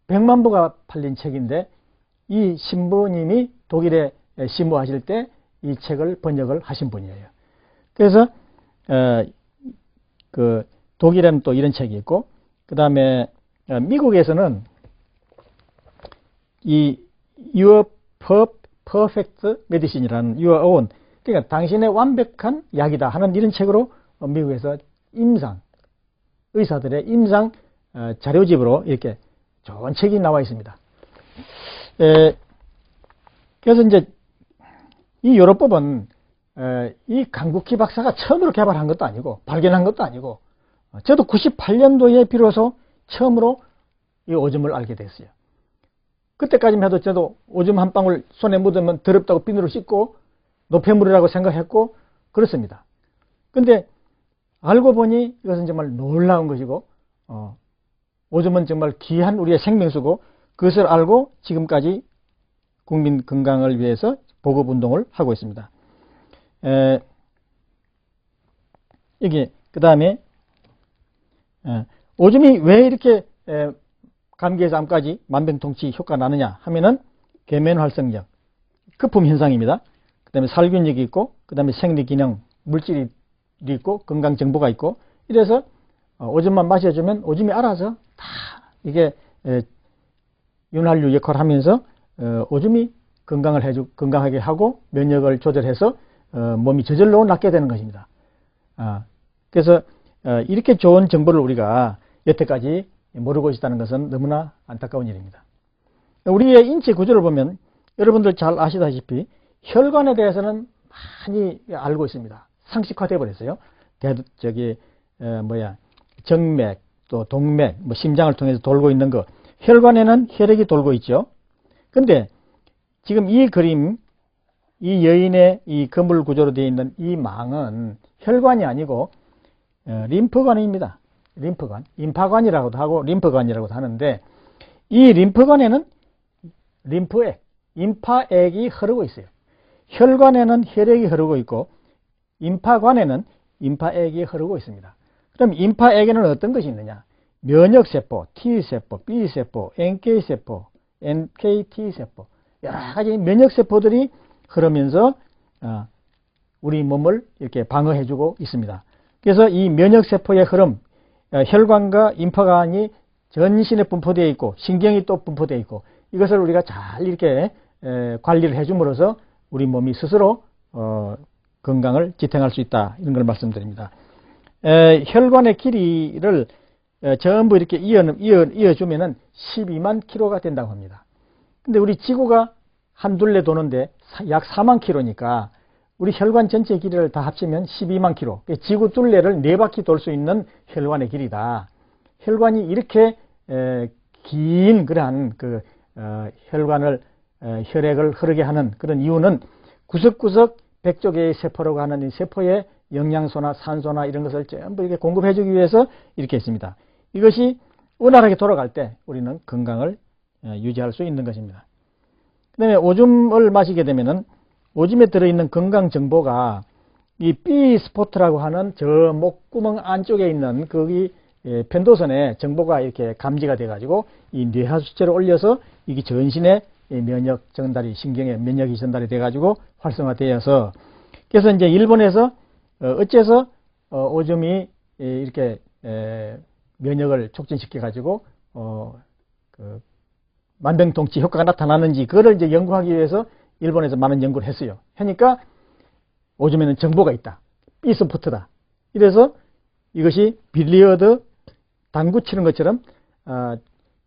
100만 부가 팔린 책인데, 이 신부님이 독일에 신부하실 때 이 책을 번역을 하신 분이에요. 그래서 그 독일에는 또 이런 책이 있고, 그 다음에 미국에서는 이 Your Perfect Medicine이라는 Your Own, 그러니까 당신의 완벽한 약이다 하는 이런 책으로 미국에서 의사들의 임상 자료집으로 이렇게 좋은 책이 나와 있습니다. 그래서 이제 이 요로법은 이 강국희 박사가 처음으로 개발한 것도 아니고 발견한 것도 아니고, 저도 98년도에 비로소 처음으로 이 오줌을 알게 됐어요. 그때까지만 해도 저도 오줌 한 방울 손에 묻으면 더럽다고 비누로 씻고 노폐물이라고 생각했고 그렇습니다. 근데 알고 보니 이것은 정말 놀라운 것이고, 오줌은 정말 귀한 우리의 생명수고, 그것을 알고 지금까지 국민 건강을 위해서 보급운동을 하고 있습니다. 여기 그 다음에 오줌이 왜 이렇게 감기에서 암까지 만병통치 효과가 나느냐 하면은 계면활성력, 거품 현상입니다. 그 다음에 살균력이 있고, 그 다음에 생리기능, 물질이 있고, 건강정보가 있고, 이래서 오줌만 마셔주면 오줌이 알아서 다 이게 윤활유 역할을 하면서 오줌이 건강하게 하고 면역을 조절해서 몸이 저절로 낫게 되는 것입니다. 그래서 이렇게 좋은 정보를 우리가 여태까지 모르고 있다는 것은 너무나 안타까운 일입니다. 우리의 인체 구조를 보면 여러분들 잘 아시다시피 혈관에 대해서는 많이 알고 있습니다. 상식화되어 버렸어요. 정맥, 또 동맥, 심장을 통해서 돌고 있는 거, 혈관에는 혈액이 돌고 있죠. 근데 지금 이 그림, 이 여인의 이 그물 구조로 되어 있는 이 망은 혈관이 아니고 림프관입니다. 림프관, 임파관이라고도 하고 림프관이라고도 하는데, 이 림프관에는 림프액, 임파액이 흐르고 있어요. 혈관에는 혈액이 흐르고 있고 임파관에는 임파액이 흐르고 있습니다. 그럼 임파액에는 어떤 것이 있느냐? 면역세포, T세포, B세포, NK세포, NKT세포, 여러 가지 면역세포들이 흐르면서 우리 몸을 이렇게 방어해주고 있습니다. 그래서 이 면역세포의 흐름, 혈관과 임파관이 전신에 분포되어 있고 신경이 또 분포되어 있고, 이것을 우리가 잘 이렇게 관리를 해줌으로써 우리 몸이 스스로 건강을 지탱할 수 있다, 이런 걸 말씀드립니다. 혈관의 길이를 전부 이렇게 이어주면은 12만 킬로가 된다고 합니다. 근데 우리 지구가 한 둘레 도는데 약 4만 킬로니까 우리 혈관 전체 길이를 다 합치면 12만 킬로, 지구 둘레를 4바퀴 돌 수 있는 혈관의 길이다. 혈관이 이렇게 긴 그러한 혈관을 혈액을 흐르게 하는 그런 이유는 구석구석 100조 개의 세포라고 하는 이 세포의 영양소나 산소나 이런 것을 전부 이렇게 공급해 주기 위해서 이렇게 했습니다. 이것이 원활하게 돌아갈 때 우리는 건강을 유지할 수 있는 것입니다. 그 다음에 오줌을 마시게 되면은 오줌에 들어있는 건강 정보가 이 B 스포트라고 하는 저 목구멍 안쪽에 있는 거기 편도선에 정보가 이렇게 감지가 돼 가지고 이 뇌하수체를 올려서 이게 전신에 면역 전달이, 신경에 면역이 전달이 돼 가지고 활성화되어서, 그래서 이제 일본에서 어째서 오줌이 이렇게 면역을 촉진시켜 가지고 그 만병통치 효과가 나타나는지 그거를 이제 연구하기 위해서 일본에서 많은 연구를 했어요. 하니까 오줌에는 정보가 있다. B스포트다. 이래서 이것이 빌리어드 당구 치는 것처럼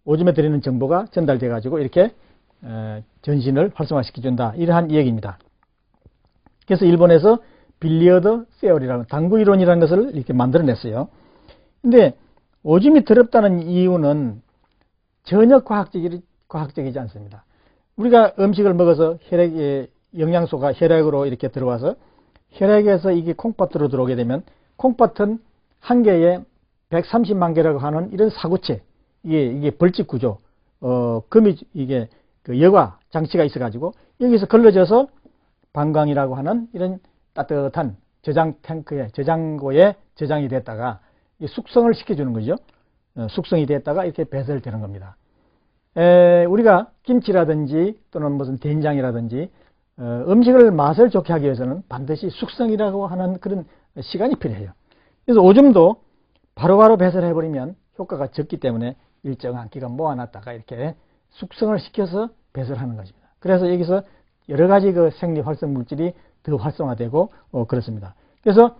오줌에 들어있는 정보가 전달돼 가지고 이렇게 전신을 활성화시켜준다. 이러한 이야기입니다. 그래서 일본에서 빌리어드 세어리라는 당구 이론이라는 것을 이렇게 만들어냈어요. 근데 오줌이 더럽다는 이유는 전혀 과학적이지 않습니다. 우리가 음식을 먹어서 혈액에 영양소가 혈액으로 이렇게 들어와서 혈액에서 이게 콩팥으로 들어오게 되면 콩팥은 한 개에 130만 개라고 하는 이런 사구체, 이게 벌집 구조, 이게 그 여과 장치가 있어 가지고 여기서 걸러져서 방광이라고 하는 이런 따뜻한 저장 탱크에, 저장고에 저장이 됐다가 숙성을 시켜주는 거죠. 숙성이 됐다가 이렇게 배설되는 겁니다. 우리가 김치라든지 또는 무슨 된장이라든지 음식을 맛을 좋게 하기 위해서는 반드시 숙성이라고 하는 그런 시간이 필요해요. 그래서 오줌도 바로바로 배설해버리면 효과가 적기 때문에 일정한 기간 모아놨다가 이렇게 숙성을 시켜서 배설하는 것입니다. 그래서 여기서 여러 가지 그 생리 활성 물질이 더 활성화되고 그렇습니다. 그래서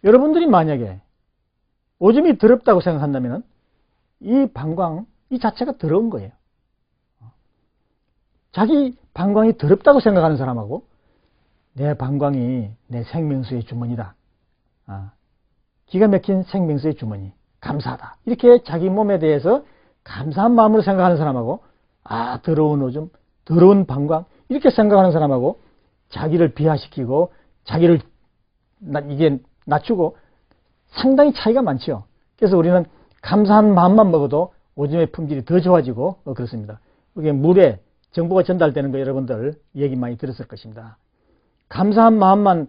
여러분들이 만약에 오줌이 더럽다고 생각한다면 이 방광 이 자체가 더러운 거예요. 자기 방광이 더럽다고 생각하는 사람하고 내 방광이 내 생명수의 주머니다. 기가 막힌 생명수의 주머니. 감사하다. 이렇게 자기 몸에 대해서 감사한 마음으로 생각하는 사람하고 더러운 오줌, 더러운 방광 이렇게 생각하는 사람하고 자기를 비하시키고 자기를 이게 낮추고 상당히 차이가 많죠. 그래서 우리는 감사한 마음만 먹어도 오줌의 품질이 더 좋아지고 그렇습니다. 그게 물에 정보가 전달되는 거 여러분들 얘기 많이 들었을 것입니다. 감사한 마음만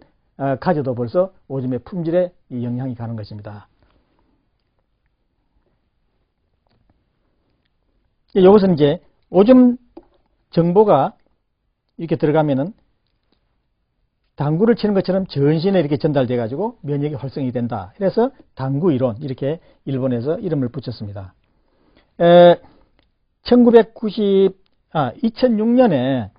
가져도 벌써 오줌의 품질에 이 영향이 가는 것입니다. 여기서 이제 오줌 정보가 이렇게 들어가면은 당구를 치는 것처럼 전신에 이렇게 전달돼 가지고 면역이 활성이 된다. 그래서 당구 이론 이렇게 일본에서 이름을 붙였습니다. 2006년에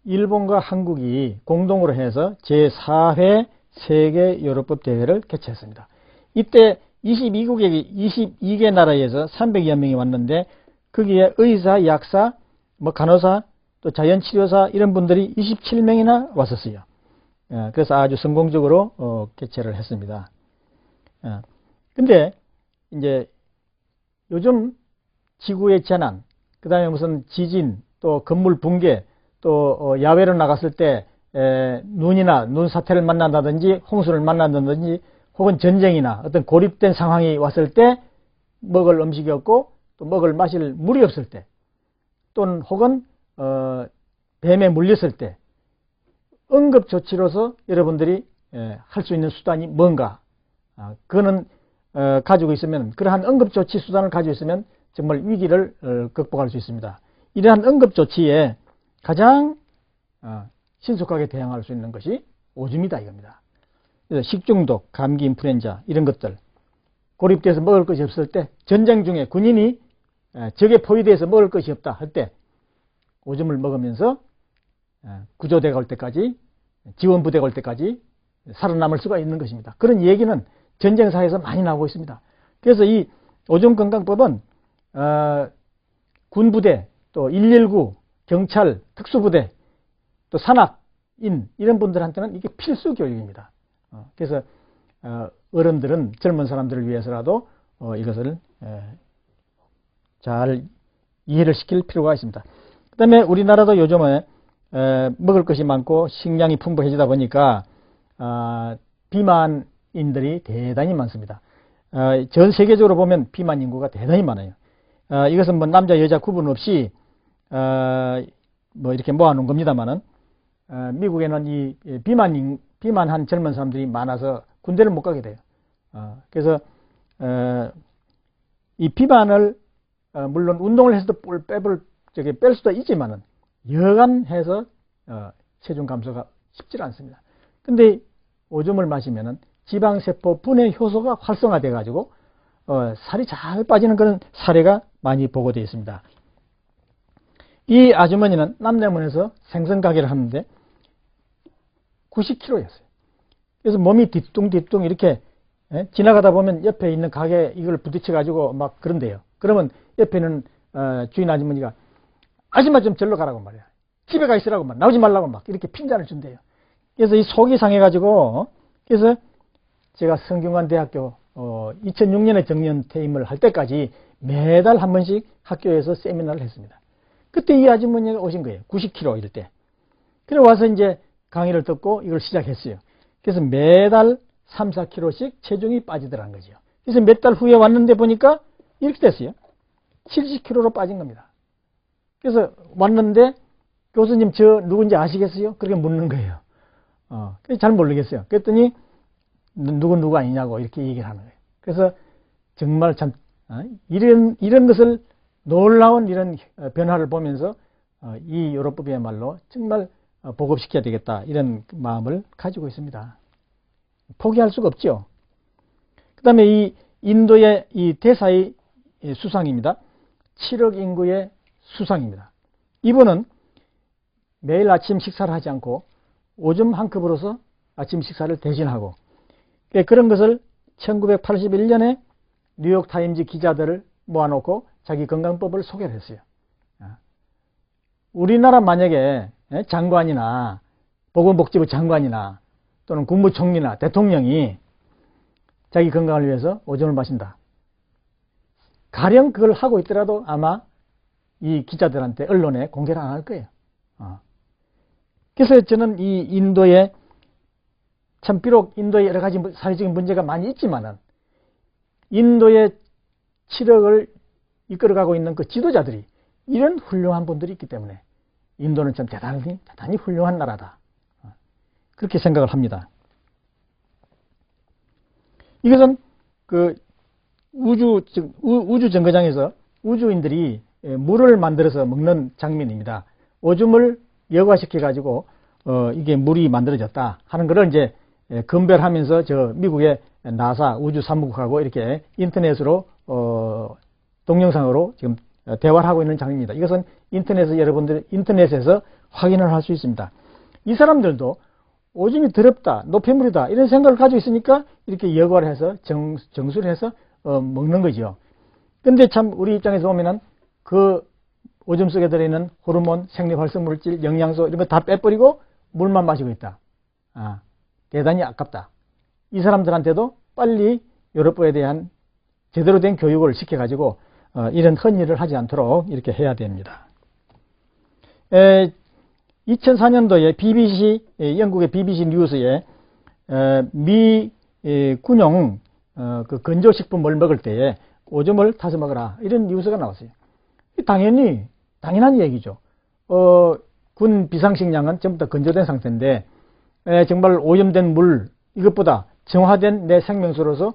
일본과 한국이 공동으로 해서 제4회 세계 요로법 대회를 개최했습니다. 이때 22개 나라에서 300여 명이 왔는데 거기에 의사, 약사, 간호사, 또 자연치료사 이런 분들이 27명이나 왔었어요. 그래서 아주 성공적으로 개최를 했습니다. 근데 이제 요즘 지구의 재난, 그 다음에 무슨 지진, 또 건물 붕괴, 또 야외로 나갔을 때 눈이나 눈사태를 만난다든지 홍수를 만난다든지 혹은 전쟁이나 어떤 고립된 상황이 왔을 때 먹을 음식이 없고 또 마실 물이 없을 때 또는 혹은 뱀에 물렸을 때 응급조치로서 여러분들이 할 수 있는 수단이 뭔가 그거는 가지고 있으면 그러한 응급조치 수단을 가지고 있으면 정말 위기를 극복할 수 있습니다. 이러한 응급조치에 가장 신속하게 대응할 수 있는 것이 오줌이다 이겁니다. 그래서 식중독, 감기, 인플루엔자 이런 것들 고립돼서 먹을 것이 없을 때 전쟁 중에 군인이 적에 포위돼서 먹을 것이 없다 할 때 오줌을 먹으면서 구조대가 올 때까지 지원부대가 올 때까지 살아남을 수가 있는 것입니다. 그런 얘기는 전쟁사에서 많이 나오고 있습니다. 그래서 이 오줌건강법은 군부대, 또 119, 경찰, 특수부대, 또 산악인 이런 분들한테는 이게 필수 교육입니다. 그래서 어른들은 젊은 사람들을 위해서라도 이것을 잘 이해를 시킬 필요가 있습니다. 그 다음에 우리나라도 요즘에 먹을 것이 많고 식량이 풍부해지다 보니까 비만인들이 대단히 많습니다. 전 세계적으로 보면 비만 인구가 대단히 많아요. 이것은 뭐 남자 여자 구분 없이 뭐 이렇게 모아놓은 겁니다만은 미국에는 이 비만한 젊은 사람들이 많아서 군대를 못 가게 돼요. 그래서 이 비만을 물론 운동을 해서도 뺄 수도 있지만은 여간 해서 체중 감소가 쉽지 않습니다. 근데 오줌을 마시면은 지방세포 분해 효소가 활성화돼 가지고 살이 잘 빠지는 그런 사례가 많이 보고되어 있습니다. 이 아주머니는 남대문에서 생선가게를 하는데 90kg였어요. 그래서 몸이 뒤뚱뒤뚱 이렇게 지나가다 보면 옆에 있는 가게 이걸 부딪혀 가지고 막 그런데요. 그러면 옆에는 주인 아주머니가 아줌마 좀 절로 가라고 말이야. 집에 가 있으라고 말 나오지 말라고 막 이렇게 핀잔을 준대요. 그래서 이 속이 상해가지고 그래서 제가 성균관대학교 2006년에 정년 퇴임을 할 때까지 매달 한 번씩 학교에서 세미나를 했습니다. 그때 이 아주머니가 오신 거예요. 90kg 이럴 때. 그래 와서 이제 강의를 듣고 이걸 시작했어요. 그래서 매달 3, 4kg씩 체중이 빠지더라는 거죠. 그래서 몇 달 후에 왔는데 보니까 이렇게 됐어요. 70kg로 빠진 겁니다. 그래서 왔는데 교수님 저 누군지 아시겠어요? 그렇게 묻는 거예요. 그래서 잘 모르겠어요. 그랬더니 누구 아니냐고 이렇게 얘기를 하는 거예요. 그래서 정말 참 이런 것을 놀라운 이런 변화를 보면서 이 요로법이야말로 정말 보급시켜야 되겠다 이런 마음을 가지고 있습니다. 포기할 수가 없죠. 그 다음에 이 인도의 이 대사의 수상입니다. 7억 인구의 수상입니다. 이분은 매일 아침 식사를 하지 않고 오줌 한 컵으로서 아침 식사를 대신하고 그런 것을 1981년에 뉴욕타임즈 기자들을 모아놓고 자기 건강법을 소개를 했어요. 우리나라 만약에 장관이나 보건복지부 장관이나 또는 국무총리나 대통령이 자기 건강을 위해서 오줌을 마신다. 가령 그걸 하고 있더라도 아마 이 기자들한테 언론에 공개를 안 할 거예요. 그래서 저는 이 인도에 참 비록 인도에 여러 가지 사회적인 문제가 많이 있지만은 인도의 7억을 이끌어가고 있는 그 지도자들이 이런 훌륭한 분들이 있기 때문에 인도는 참 대단히 훌륭한 나라다. 그렇게 생각을 합니다. 이것은 그 우주 정거장에서 우주인들이 물을 만들어서 먹는 장면입니다. 오줌을 여과시켜 가지고 이게 물이 만들어졌다 하는 것을 이제 검별하면서 저 미국의 나사 우주사무국하고 이렇게 인터넷으로 동영상으로 지금 대화를 하고 있는 장면입니다. 이것은 여러분들 인터넷에서 확인을 할 수 있습니다. 이 사람들도 오줌이 더럽다, 노폐물이다 이런 생각을 가지고 있으니까 이렇게 여과를 해서 정수를 해서 먹는 거죠. 근데 참 우리 입장에서 보면은 그 오줌 속에 들어있는 호르몬, 생리활성물질, 영양소 이런 거 다 빼버리고 물만 마시고 있다. 대단히 아깝다. 이 사람들한테도 빨리 요로법에 대한 제대로 된 교육을 시켜가지고 이런 헛일을 하지 않도록 이렇게 해야 됩니다. 2004년도에 BBC, 영국의 BBC 뉴스에 미 군용 그 건조식품을 먹을 때에 오줌을 타서 먹어라 이런 뉴스가 나왔어요. 당연한 얘기죠. 군 비상식량은 전부 다 건조된 상태인데 정말 오염된 물 이것보다 정화된 내 생명수로서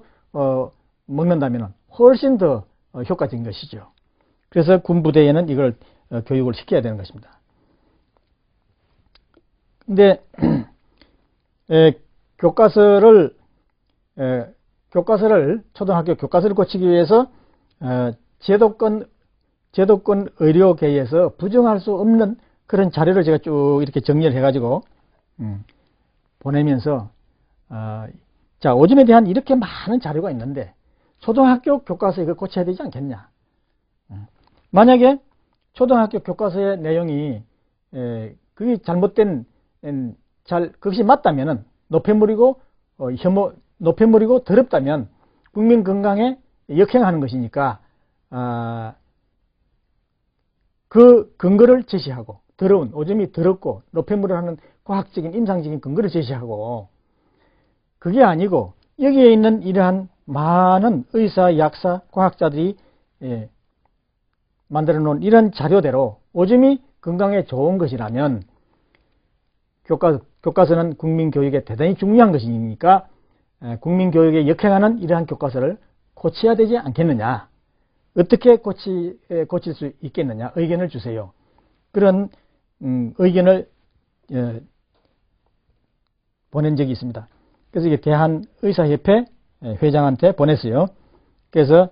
먹는다면 훨씬 더 효과적인 것이죠. 그래서 군부대에는 이걸 교육을 시켜야 되는 것입니다. 근데 초등학교 교과서를 고치기 위해서 제도권 의료계에서 부정할 수 없는 그런 자료를 제가 쭉 이렇게 정리를 해가지고 보내면서 자 오줌에 대한 이렇게 많은 자료가 있는데 초등학교 교과서에 이걸 고쳐야 되지 않겠냐. 만약에 초등학교 교과서의 내용이 그게 잘못된 그것이 맞다면은 노폐물이고 더럽다면 국민 건강에 역행하는 것이니까 그 근거를 제시하고 오줌이 더럽고 노폐물을 하는 과학적인 임상적인 근거를 제시하고 그게 아니고 여기에 있는 이러한 많은 의사, 약사, 과학자들이 만들어 놓은 이런 자료대로 오줌이 건강에 좋은 것이라면 교과서는 국민교육에 대단히 중요한 것이니까 국민교육에 역행하는 이러한 교과서를 고쳐야 되지 않겠느냐. 어떻게 고칠 수 있겠느냐. 의견을 주세요. 그런 의견을 보낸 적이 있습니다. 그래서 이게 대한의사협회 회장한테 보냈어요. 그래서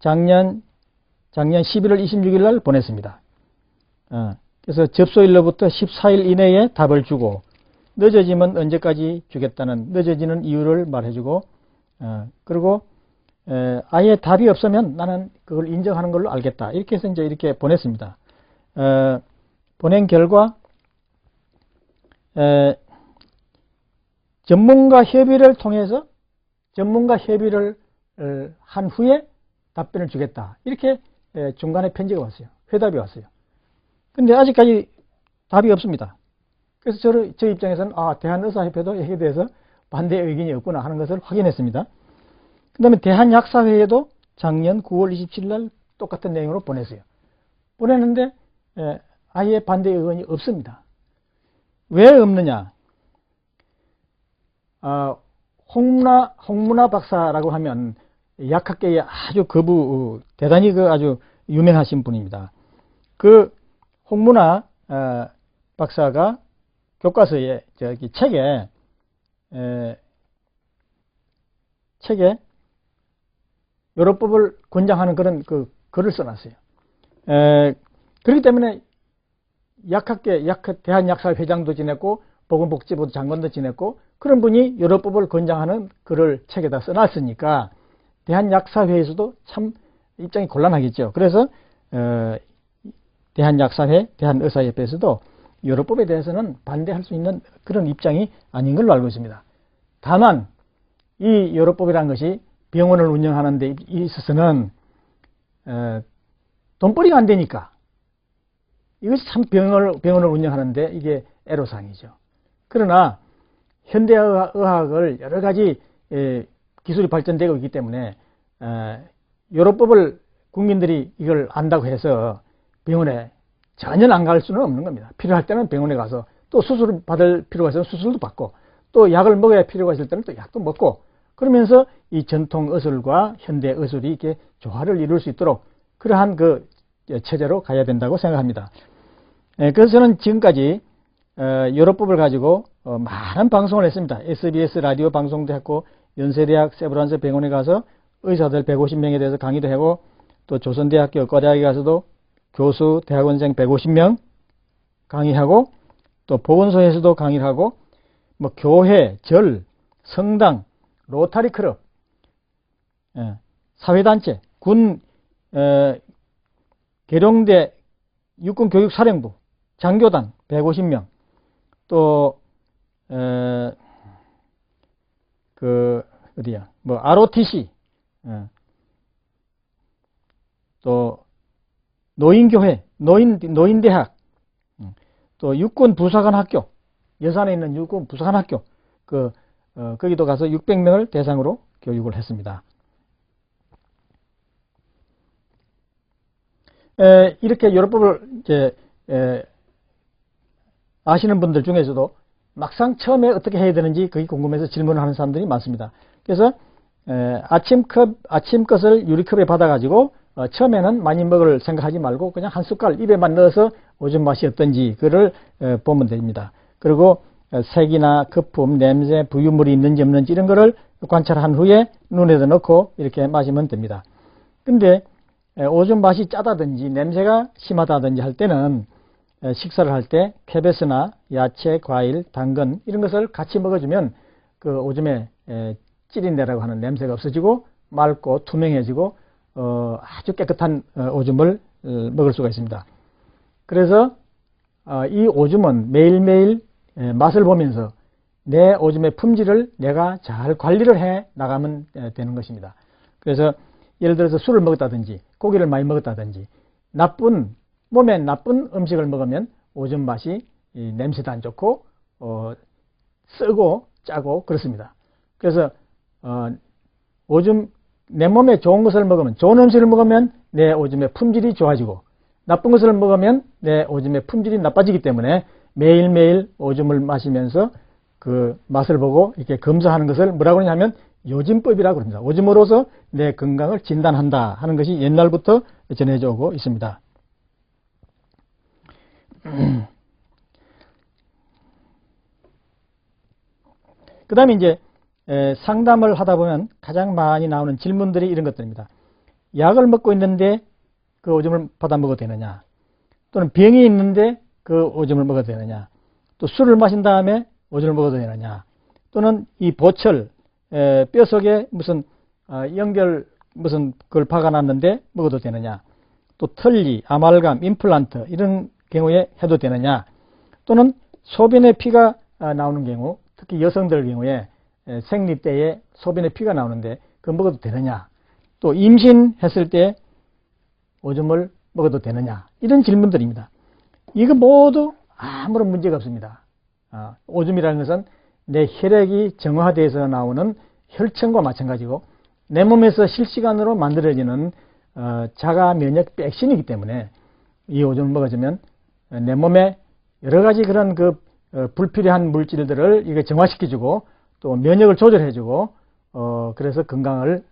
작년 11월 26일 날 보냈습니다. 그래서 접수일로부터 14일 이내에 답을 주고 늦어지면 언제까지 주겠다는 늦어지는 이유를 말해주고 그리고 아예 답이 없으면 나는 그걸 인정하는 걸로 알겠다. 이렇게 해서 이제 이렇게 보냈습니다. 보낸 결과 전문가 협의를 통해서 전문가 협의를 한 후에 답변을 주겠다. 이렇게 중간에 편지가 왔어요. 회답이 왔어요. 근데 아직까지 답이 없습니다. 그래서 저 입장에서는 대한의사협회도 여기에 대해서 반대 의견이 없구나 하는 것을 확인했습니다. 그 다음에 대한약사회에도 작년 9월 27일 날 똑같은 내용으로 보냈어요. 보냈는데 아예 반대 의견이 없습니다. 왜 없느냐? 홍문화 박사라고 하면 약학계의 아주 대단히 아주 유명하신 분입니다. 그 홍문화 박사가 교과서에 책에 요로법을 권장하는 그런 글을 써놨어요. 그렇기 때문에 대한약사회 회장도 지냈고 보건복지부 장관도 지냈고 그런 분이 요로법을 권장하는 글을 책에다 써놨으니까 대한약사회에서도 참 입장이 곤란하겠죠. 그래서 대한약사회, 대한의사협회에서도 요로법에 대해서는 반대할 수 있는 그런 입장이 아닌 걸로 알고 있습니다. 다만 이 요로법이라는 것이 병원을 운영하는 데 있어서는 돈벌이가 안 되니까 이것이 참 병원을 운영하는데 이게 애로사항이죠. 그러나 현대의학을 여러 가지 기술이 발전되고 있기 때문에 요로법을 국민들이 이걸 안다고 해서 병원에 전혀 안 갈 수는 없는 겁니다. 필요할 때는 병원에 가서 또 수술을 받을 필요가 있으면 수술도 받고 또 약을 먹어야 필요가 있을 때는 또 약도 먹고 그러면서 이 전통 의술과 현대 의술이 이렇게 조화를 이룰 수 있도록 그러한 체제로 가야 된다고 생각합니다. 그래서 저는 지금까지 요로법을 가지고 많은 방송을 했습니다. SBS 라디오 방송도 했고 연세대학 세브란스 병원에 가서 의사들 150명에 대해서 강의도 하고 또 조선대학교 의과대학에 가서도 교수 대학원생 150명 강의하고 또 보건소에서도 강의를 하고 뭐 교회, 절, 성당, 로타리 클럽, 사회단체, 군 계룡대 육군교육사령부, 장교단 150명, 또 ROTC, 또 노인교회, 노인대학, 또 육군 부사관 학교, 여산에 있는 육군 부사관 학교, 거기도 가서 600명을 대상으로 교육을 했습니다. 이렇게 요로법을 아시는 분들 중에서도 막상 처음에 어떻게 해야 되는지 그게 궁금해서 질문을 하는 사람들이 많습니다. 그래서 아침것을 유리컵에 받아가지고 처음에는 많이 먹을 생각하지 말고 그냥 한 숟갈 입에만 넣어서 오줌 맛이 어떤지 그를 보면 됩니다. 그리고 색이나 거품, 냄새, 부유물이 있는지 없는지 이런 거를 관찰한 후에 눈에다 넣고 이렇게 마시면 됩니다. 근데 오줌 맛이 짜다든지 냄새가 심하다든지 할 때는 식사를 할 때 캐베스나 야채, 과일, 당근 이런 것을 같이 먹어주면 그 오줌에 찌린내라고 하는 냄새가 없어지고 맑고 투명해지고 아주 깨끗한 오줌을 먹을 수가 있습니다. 그래서 이 오줌은 매일매일 맛을 보면서 내 오줌의 품질을 내가 잘 관리를 해 나가면 되는 것입니다. 그래서 예를 들어서 술을 먹었다든지 고기를 많이 먹었다든지 몸에 나쁜 음식을 먹으면 오줌 맛이 냄새도 안 좋고 쓰고 짜고 그렇습니다. 그래서 내 몸에 좋은 것을 먹으면 좋은 음식을 먹으면 내 오줌의 품질이 좋아지고 나쁜 것을 먹으면 내 오줌의 품질이 나빠지기 때문에 매일매일 오줌을 마시면서 그 맛을 보고 이렇게 검사하는 것을 뭐라고 하냐면 요진법이라고 합니다. 오줌으로서 내 건강을 진단한다 하는 것이 옛날부터 전해져 오고 있습니다. 그 다음에 이제 상담을 하다 보면 가장 많이 나오는 질문들이 이런 것들입니다. 약을 먹고 있는데 그 오줌을 받아 먹어도 되느냐? 또는 병이 있는데 그 오줌을 먹어도 되느냐? 또 술을 마신 다음에 오줌을 먹어도 되느냐? 또는 이 보철, 뼈 속에 무슨 연결 무슨 그걸 박아놨는데 먹어도 되느냐? 또 털리, 아말감, 임플란트 이런 경우에 해도 되느냐? 또는 소변에 피가 나오는 경우, 특히 여성들 경우에 생리 때에 소변에 피가 나오는데 그거 먹어도 되느냐? 또 임신했을 때 오줌을 먹어도 되느냐? 이런 질문들입니다. 이거 모두 아무런 문제가 없습니다. 오줌이라는 것은 내 혈액이 정화돼서 나오는 혈청과 마찬가지고 내 몸에서 실시간으로 만들어지는 자가 면역 백신이기 때문에 이 오줌을 먹어주면 내 몸에 여러 가지 그런 그 불필요한 물질들을 이게 정화시켜주고 또 면역을 조절해주고 그래서 건강을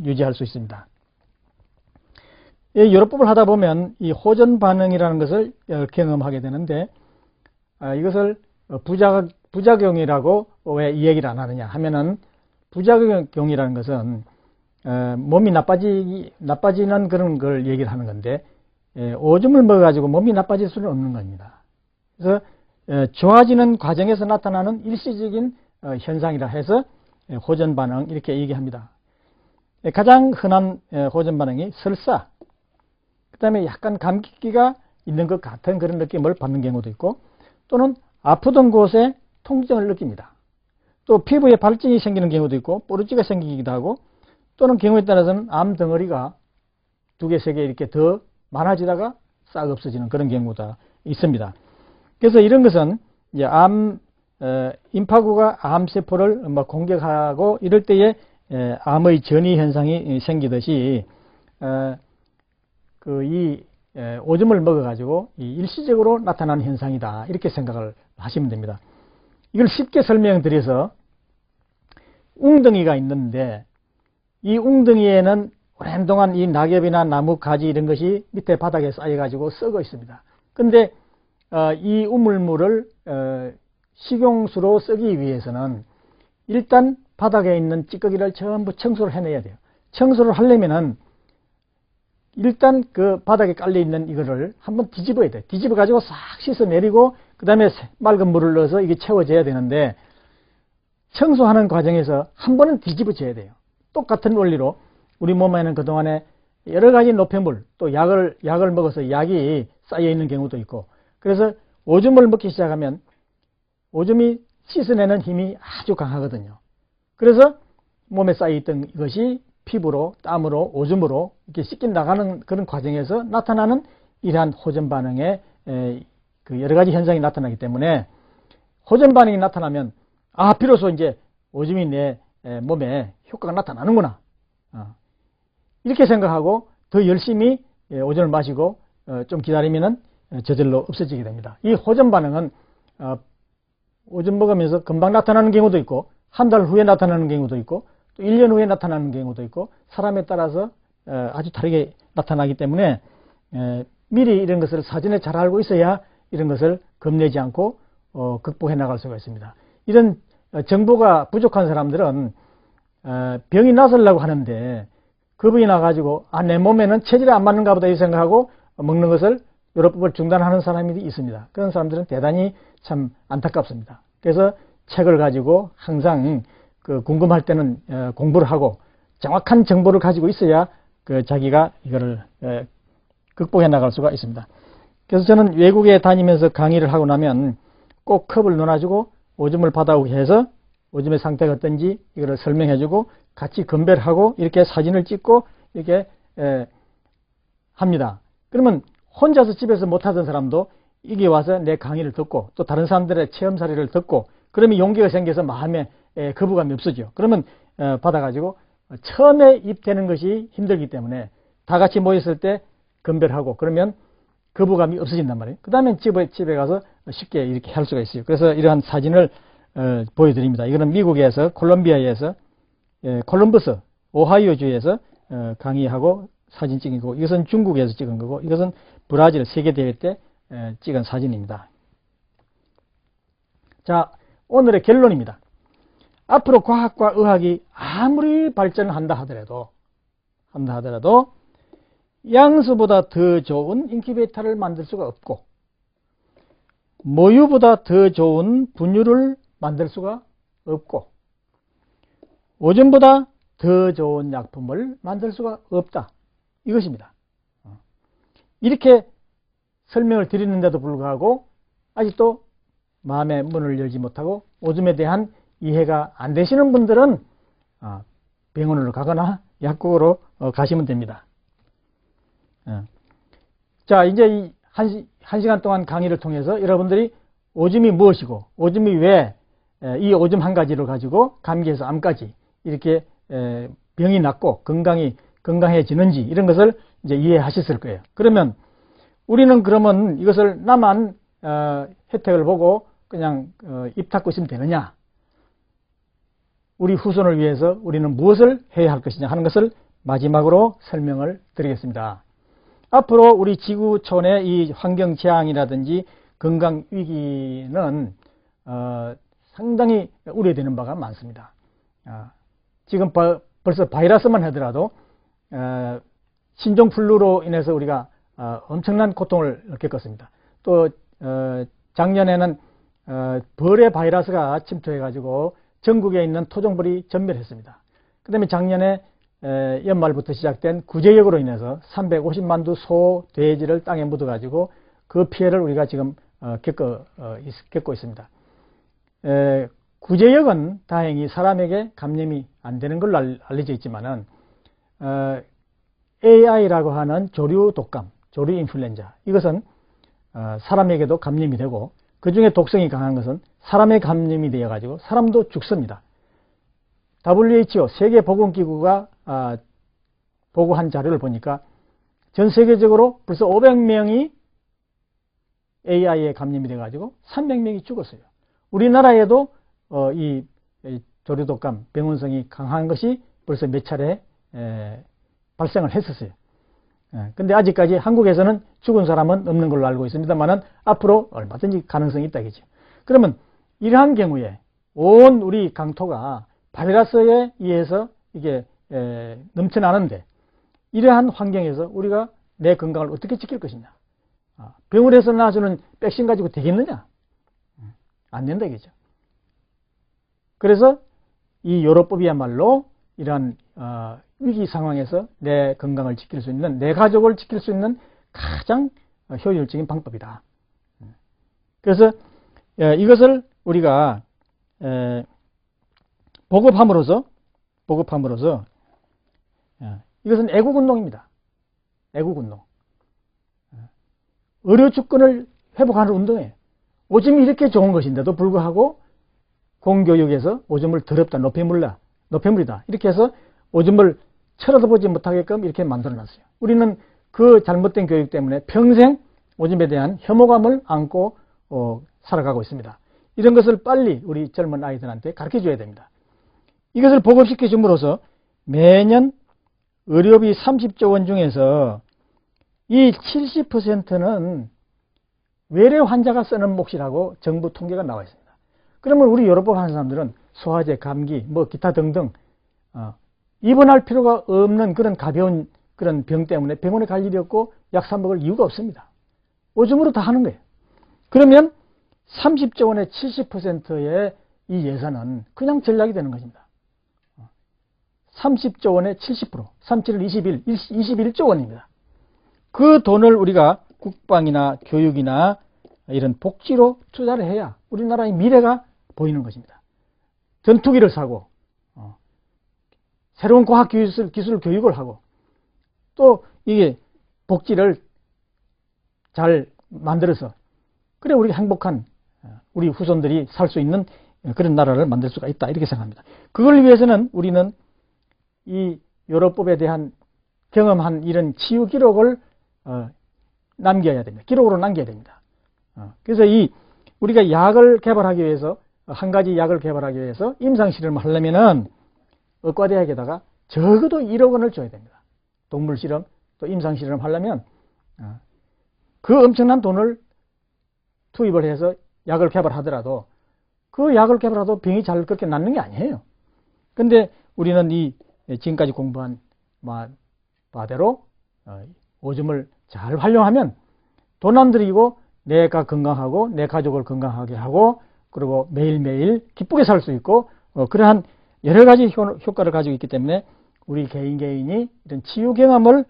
유지할 수 있습니다. 이 요로법을 하다 보면 이 호전 반응이라는 것을 경험하게 되는데 이것을 부작용이라고 왜 이 얘기를 안 하느냐 하면은 부작용이라는 것은 몸이 나빠지는 그런 걸 얘기를 하는 건데 오줌을 먹어가지고 몸이 나빠질 수는 없는 겁니다. 그래서 좋아지는 과정에서 나타나는 일시적인 현상이라 해서 호전 반응 이렇게 얘기합니다. 가장 흔한 호전 반응이 설사, 그 다음에 약간 감기기가 있는 것 같은 그런 느낌을 받는 경우도 있고 또는 아프던 곳에 통증을 느낍니다. 또 피부에 발진이 생기는 경우도 있고 뽀루지가 생기기도 하고 또는 경우에 따라서는 암 덩어리가 2개, 3개 이렇게 더 많아지다가 싹 없어지는 그런 경우도 있습니다. 그래서 이런 것은 이제 임파구가 암세포를 공격하고 이럴 때에 암의 전이 현상이 생기듯이 이 오줌을 먹어가지고 일시적으로 나타나는 현상이다 이렇게 생각을 하시면 됩니다. 이걸 쉽게 설명드려서 웅덩이가 있는데 이 웅덩이에는 오랜 동안 이 낙엽이나 나무 가지 이런 것이 밑에 바닥에 쌓여가지고 썩어 있습니다. 근데 이 우물물을 식용수로 쓰기 위해서는 일단 바닥에 있는 찌꺼기를 전부 청소를 해내야 돼요. 청소를 하려면은 일단 그 바닥에 깔려 있는 이거를 한번 뒤집어야 돼요. 뒤집어 가지고 싹 씻어내리고 그 다음에 맑은 물을 넣어서 이게 채워져야 되는데 청소하는 과정에서 한 번은 뒤집어져야 돼요. 똑같은 원리로 우리 몸에는 그동안에 여러 가지 노폐물 또 약을 먹어서 약이 쌓여 있는 경우도 있고 그래서 오줌을 먹기 시작하면 오줌이 씻어내는 힘이 아주 강하거든요. 그래서 몸에 쌓여 있던 이것이 피부로, 땀으로, 오줌으로 이렇게 씻겨 나가는 그런 과정에서 나타나는 이러한 호전 반응의 그 여러 가지 현상이 나타나기 때문에 호전 반응이 나타나면 비로소 이제 오줌이 내 몸에 효과가 나타나는구나. 이렇게 생각하고 더 열심히 오줌을 마시고 좀 기다리면은 저절로 없어지게 됩니다. 이 호전 반응은 오줌 먹으면서 금방 나타나는 경우도 있고 한 달 후에 나타나는 경우도 있고 또 1년 후에 나타나는 경우도 있고 사람에 따라서 아주 다르게 나타나기 때문에 미리 이런 것을 사전에 잘 알고 있어야 이런 것을 겁내지 않고 극복해 나갈 수가 있습니다. 이런 정보가 부족한 사람들은 병이 나서려고 하는데 겁이 나가지고 내 몸에는 체질이 안 맞는가 보다 이 생각하고 먹는 것을 요로법을 중단하는 사람이 있습니다. 그런 사람들은 대단히 참 안타깝습니다. 그래서 책을 가지고 항상 궁금할 때는 공부를 하고 정확한 정보를 가지고 있어야 자기가 이거를 극복해 나갈 수가 있습니다. 그래서 저는 외국에 다니면서 강의를 하고 나면 꼭 컵을 넣어가지고 오줌을 받아오게 해서 오줌의 상태가 어떤지 이거를 설명해주고 같이 건배를 하고 이렇게 사진을 찍고 이렇게 합니다. 그러면 혼자서 집에서 못하던 사람도 이게 와서 내 강의를 듣고 또 다른 사람들의 체험 사례를 듣고 그러면 용기가 생겨서 마음에 거부감이 없어져. 그러면 받아가지고 처음에 입되는 것이 힘들기 때문에 다 같이 모였을 때 건배를 하고 그러면 거부감이 없어진단 말이에요. 그 다음에 집에 가서 쉽게 이렇게 할 수가 있어요. 그래서 이러한 사진을 보여드립니다. 이거는 미국에서 콜롬비아에서 콜럼버스 오하이오주에서 강의하고 사진 찍은 거고, 이것은 중국에서 찍은 거고, 이것은 브라질 세계대회 때 찍은 사진입니다. 자, 오늘의 결론입니다. 앞으로 과학과 의학이 아무리 발전을 한다 하더라도 양수보다 더 좋은 인큐베이터를 만들 수가 없고, 모유보다 더 좋은 분유를 만들 수가 없고, 오줌보다 더 좋은 약품을 만들 수가 없다. 이것입니다. 이렇게 설명을 드리는데도 불구하고 아직도 마음의 문을 열지 못하고 오줌에 대한 이해가 안 되시는 분들은 병원으로 가거나 약국으로 가시면 됩니다. 자, 이제 이 한 시간 동안 강의를 통해서 여러분들이 오줌이 무엇이고, 오줌이 왜 이 오줌 한 가지를 가지고 감기에서 암까지 이렇게 병이 낫고 건강해지는지 이런 것을 이제 이해하셨을 거예요. 그러면 우리는 그러면 이것을 나만 혜택을 보고 그냥 입 닫고 있으면 되느냐? 우리 후손을 위해서 우리는 무엇을 해야 할 것이냐 하는 것을 마지막으로 설명을 드리겠습니다. 앞으로 우리 지구촌의 이 환경 재앙이라든지 건강 위기는 상당히 우려되는 바가 많습니다. 지금 벌써 바이러스만 하더라도 신종플루로 인해서 우리가 엄청난 고통을 겪었습니다. 또 작년에는 벌의 바이러스가 침투해 가지고 전국에 있는 토종벌이 전멸했습니다. 그 다음에 작년에 연말부터 시작된 구제역으로 인해서 350만 두 소, 돼지를 땅에 묻어 가지고 그 피해를 우리가 지금 겪고 있습니다. 구제역은 다행히 사람에게 감염이 안 되는 걸로 알려져 있지만은 AI라고 하는 조류 독감, 조류 인플루엔자, 이것은 사람에게도 감염이 되고 그 중에 독성이 강한 것은 사람의 감염이 되어 가지고 사람도 죽습니다. WHO 세계보건기구가 보고한 자료를 보니까 전 세계적으로 벌써 500명이 AI에 감염이 되어 가지고 300명이 죽었어요. 우리나라에도 이 조류독감 병원성이 강한 것이 벌써 몇 차례 발생을 했었어요. 근데 아직까지 한국에서는 죽은 사람은 없는 걸로 알고 있습니다만은 앞으로 얼마든지 가능성이 있다겠죠. 그러면 이러한 경우에 온 우리 강토가 바이러스에 의해서 이게 넘쳐나는데 이러한 환경에서 우리가 내 건강을 어떻게 지킬 것이냐. 병원에서 나주는 백신 가지고 되겠느냐? 안 된다겠죠. 그래서 이 요로법이야말로 이러한 위기 상황에서 내 건강을 지킬 수 있는, 내 가족을 지킬 수 있는 가장 효율적인 방법이다. 그래서 이것을 우리가 보급함으로써 이것은 애국운동입니다. 애국운동. 의료주권을 회복하는 운동이에요. 오줌이 이렇게 좋은 것인데도 불구하고 공교육에서 오줌을 더럽다, 노폐물이다 이렇게 해서 오줌을 쳐다보지 못하게끔 이렇게 만들어놨어요. 우리는 그 잘못된 교육 때문에 평생 오줌에 대한 혐오감을 안고 살아가고 있습니다. 이런 것을 빨리 우리 젊은 아이들한테 가르쳐줘야 됩니다. 이것을 보급시켜 줌으로써 매년 의료비 30조 원 중에서 이 70%는 외래 환자가 쓰는 몫이라고 정부 통계가 나와 있습니다. 그러면 우리 요로법 하는 사람들은 소화제, 감기, 기타 등등 입원할 필요가 없는 그런 가벼운 그런 병 때문에 병원에 갈 일이 없고 약 사 먹을 이유가 없습니다. 오줌으로 다 하는 거예요. 그러면 30조 원의 70%의 이 예산은 그냥 전략이 되는 것입니다. 30조 원의 70%, 37, 21조 원입니다. 그 돈을 우리가 국방이나 교육이나 이런 복지로 투자를 해야 우리나라의 미래가 보이는 것입니다. 전투기를 사고 새로운 과학기술 교육을 하고 또 이게 복지를 잘 만들어서 그래 우리가 행복한 우리 후손들이 살 수 있는 그런 나라를 만들 수가 있다 이렇게 생각합니다. 그걸 위해서는 우리는 이 요로법에 대한 경험한 이런 치유 기록을 남겨야 됩니다. 기록으로 남겨야 됩니다. 그래서 우리가 약을 개발하기 위해서, 한 가지 약을 개발하기 위해서 임상실험을 하려면은 의과대학에다가 적어도 1억 원을 줘야 됩니다. 동물실험, 또 임상실험 하려면 그 엄청난 돈을 투입을 해서 약을 개발하더라도 그 약을 개발하도 병이 잘 그렇게 낫는 게 아니에요. 근데 우리는 지금까지 공부한 바대로 오줌을 잘 활용하면 돈 안 들이고 내가 건강하고 내 가족을 건강하게 하고 그리고 매일매일 기쁘게 살 수 있고 그러한 여러 가지 효과를 가지고 있기 때문에 우리 개인이 이런 치유 경험을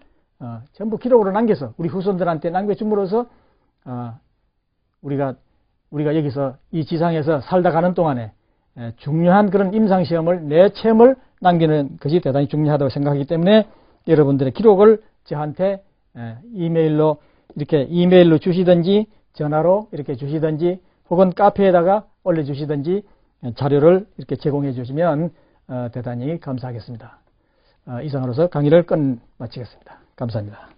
전부 기록으로 남겨서 우리 후손들한테 남겨줌으로써 우리가 여기서 이 지상에서 살다 가는 동안에 중요한 그런 임상시험을 내 체험을 남기는 것이 대단히 중요하다고 생각하기 때문에 여러분들의 기록을 저한테 이메일로 주시든지 전화로 이렇게 주시든지 혹은 카페에다가 올려주시든지 자료를 이렇게 제공해 주시면 대단히 감사하겠습니다. 이상으로서 강의를 마치겠습니다. 감사합니다.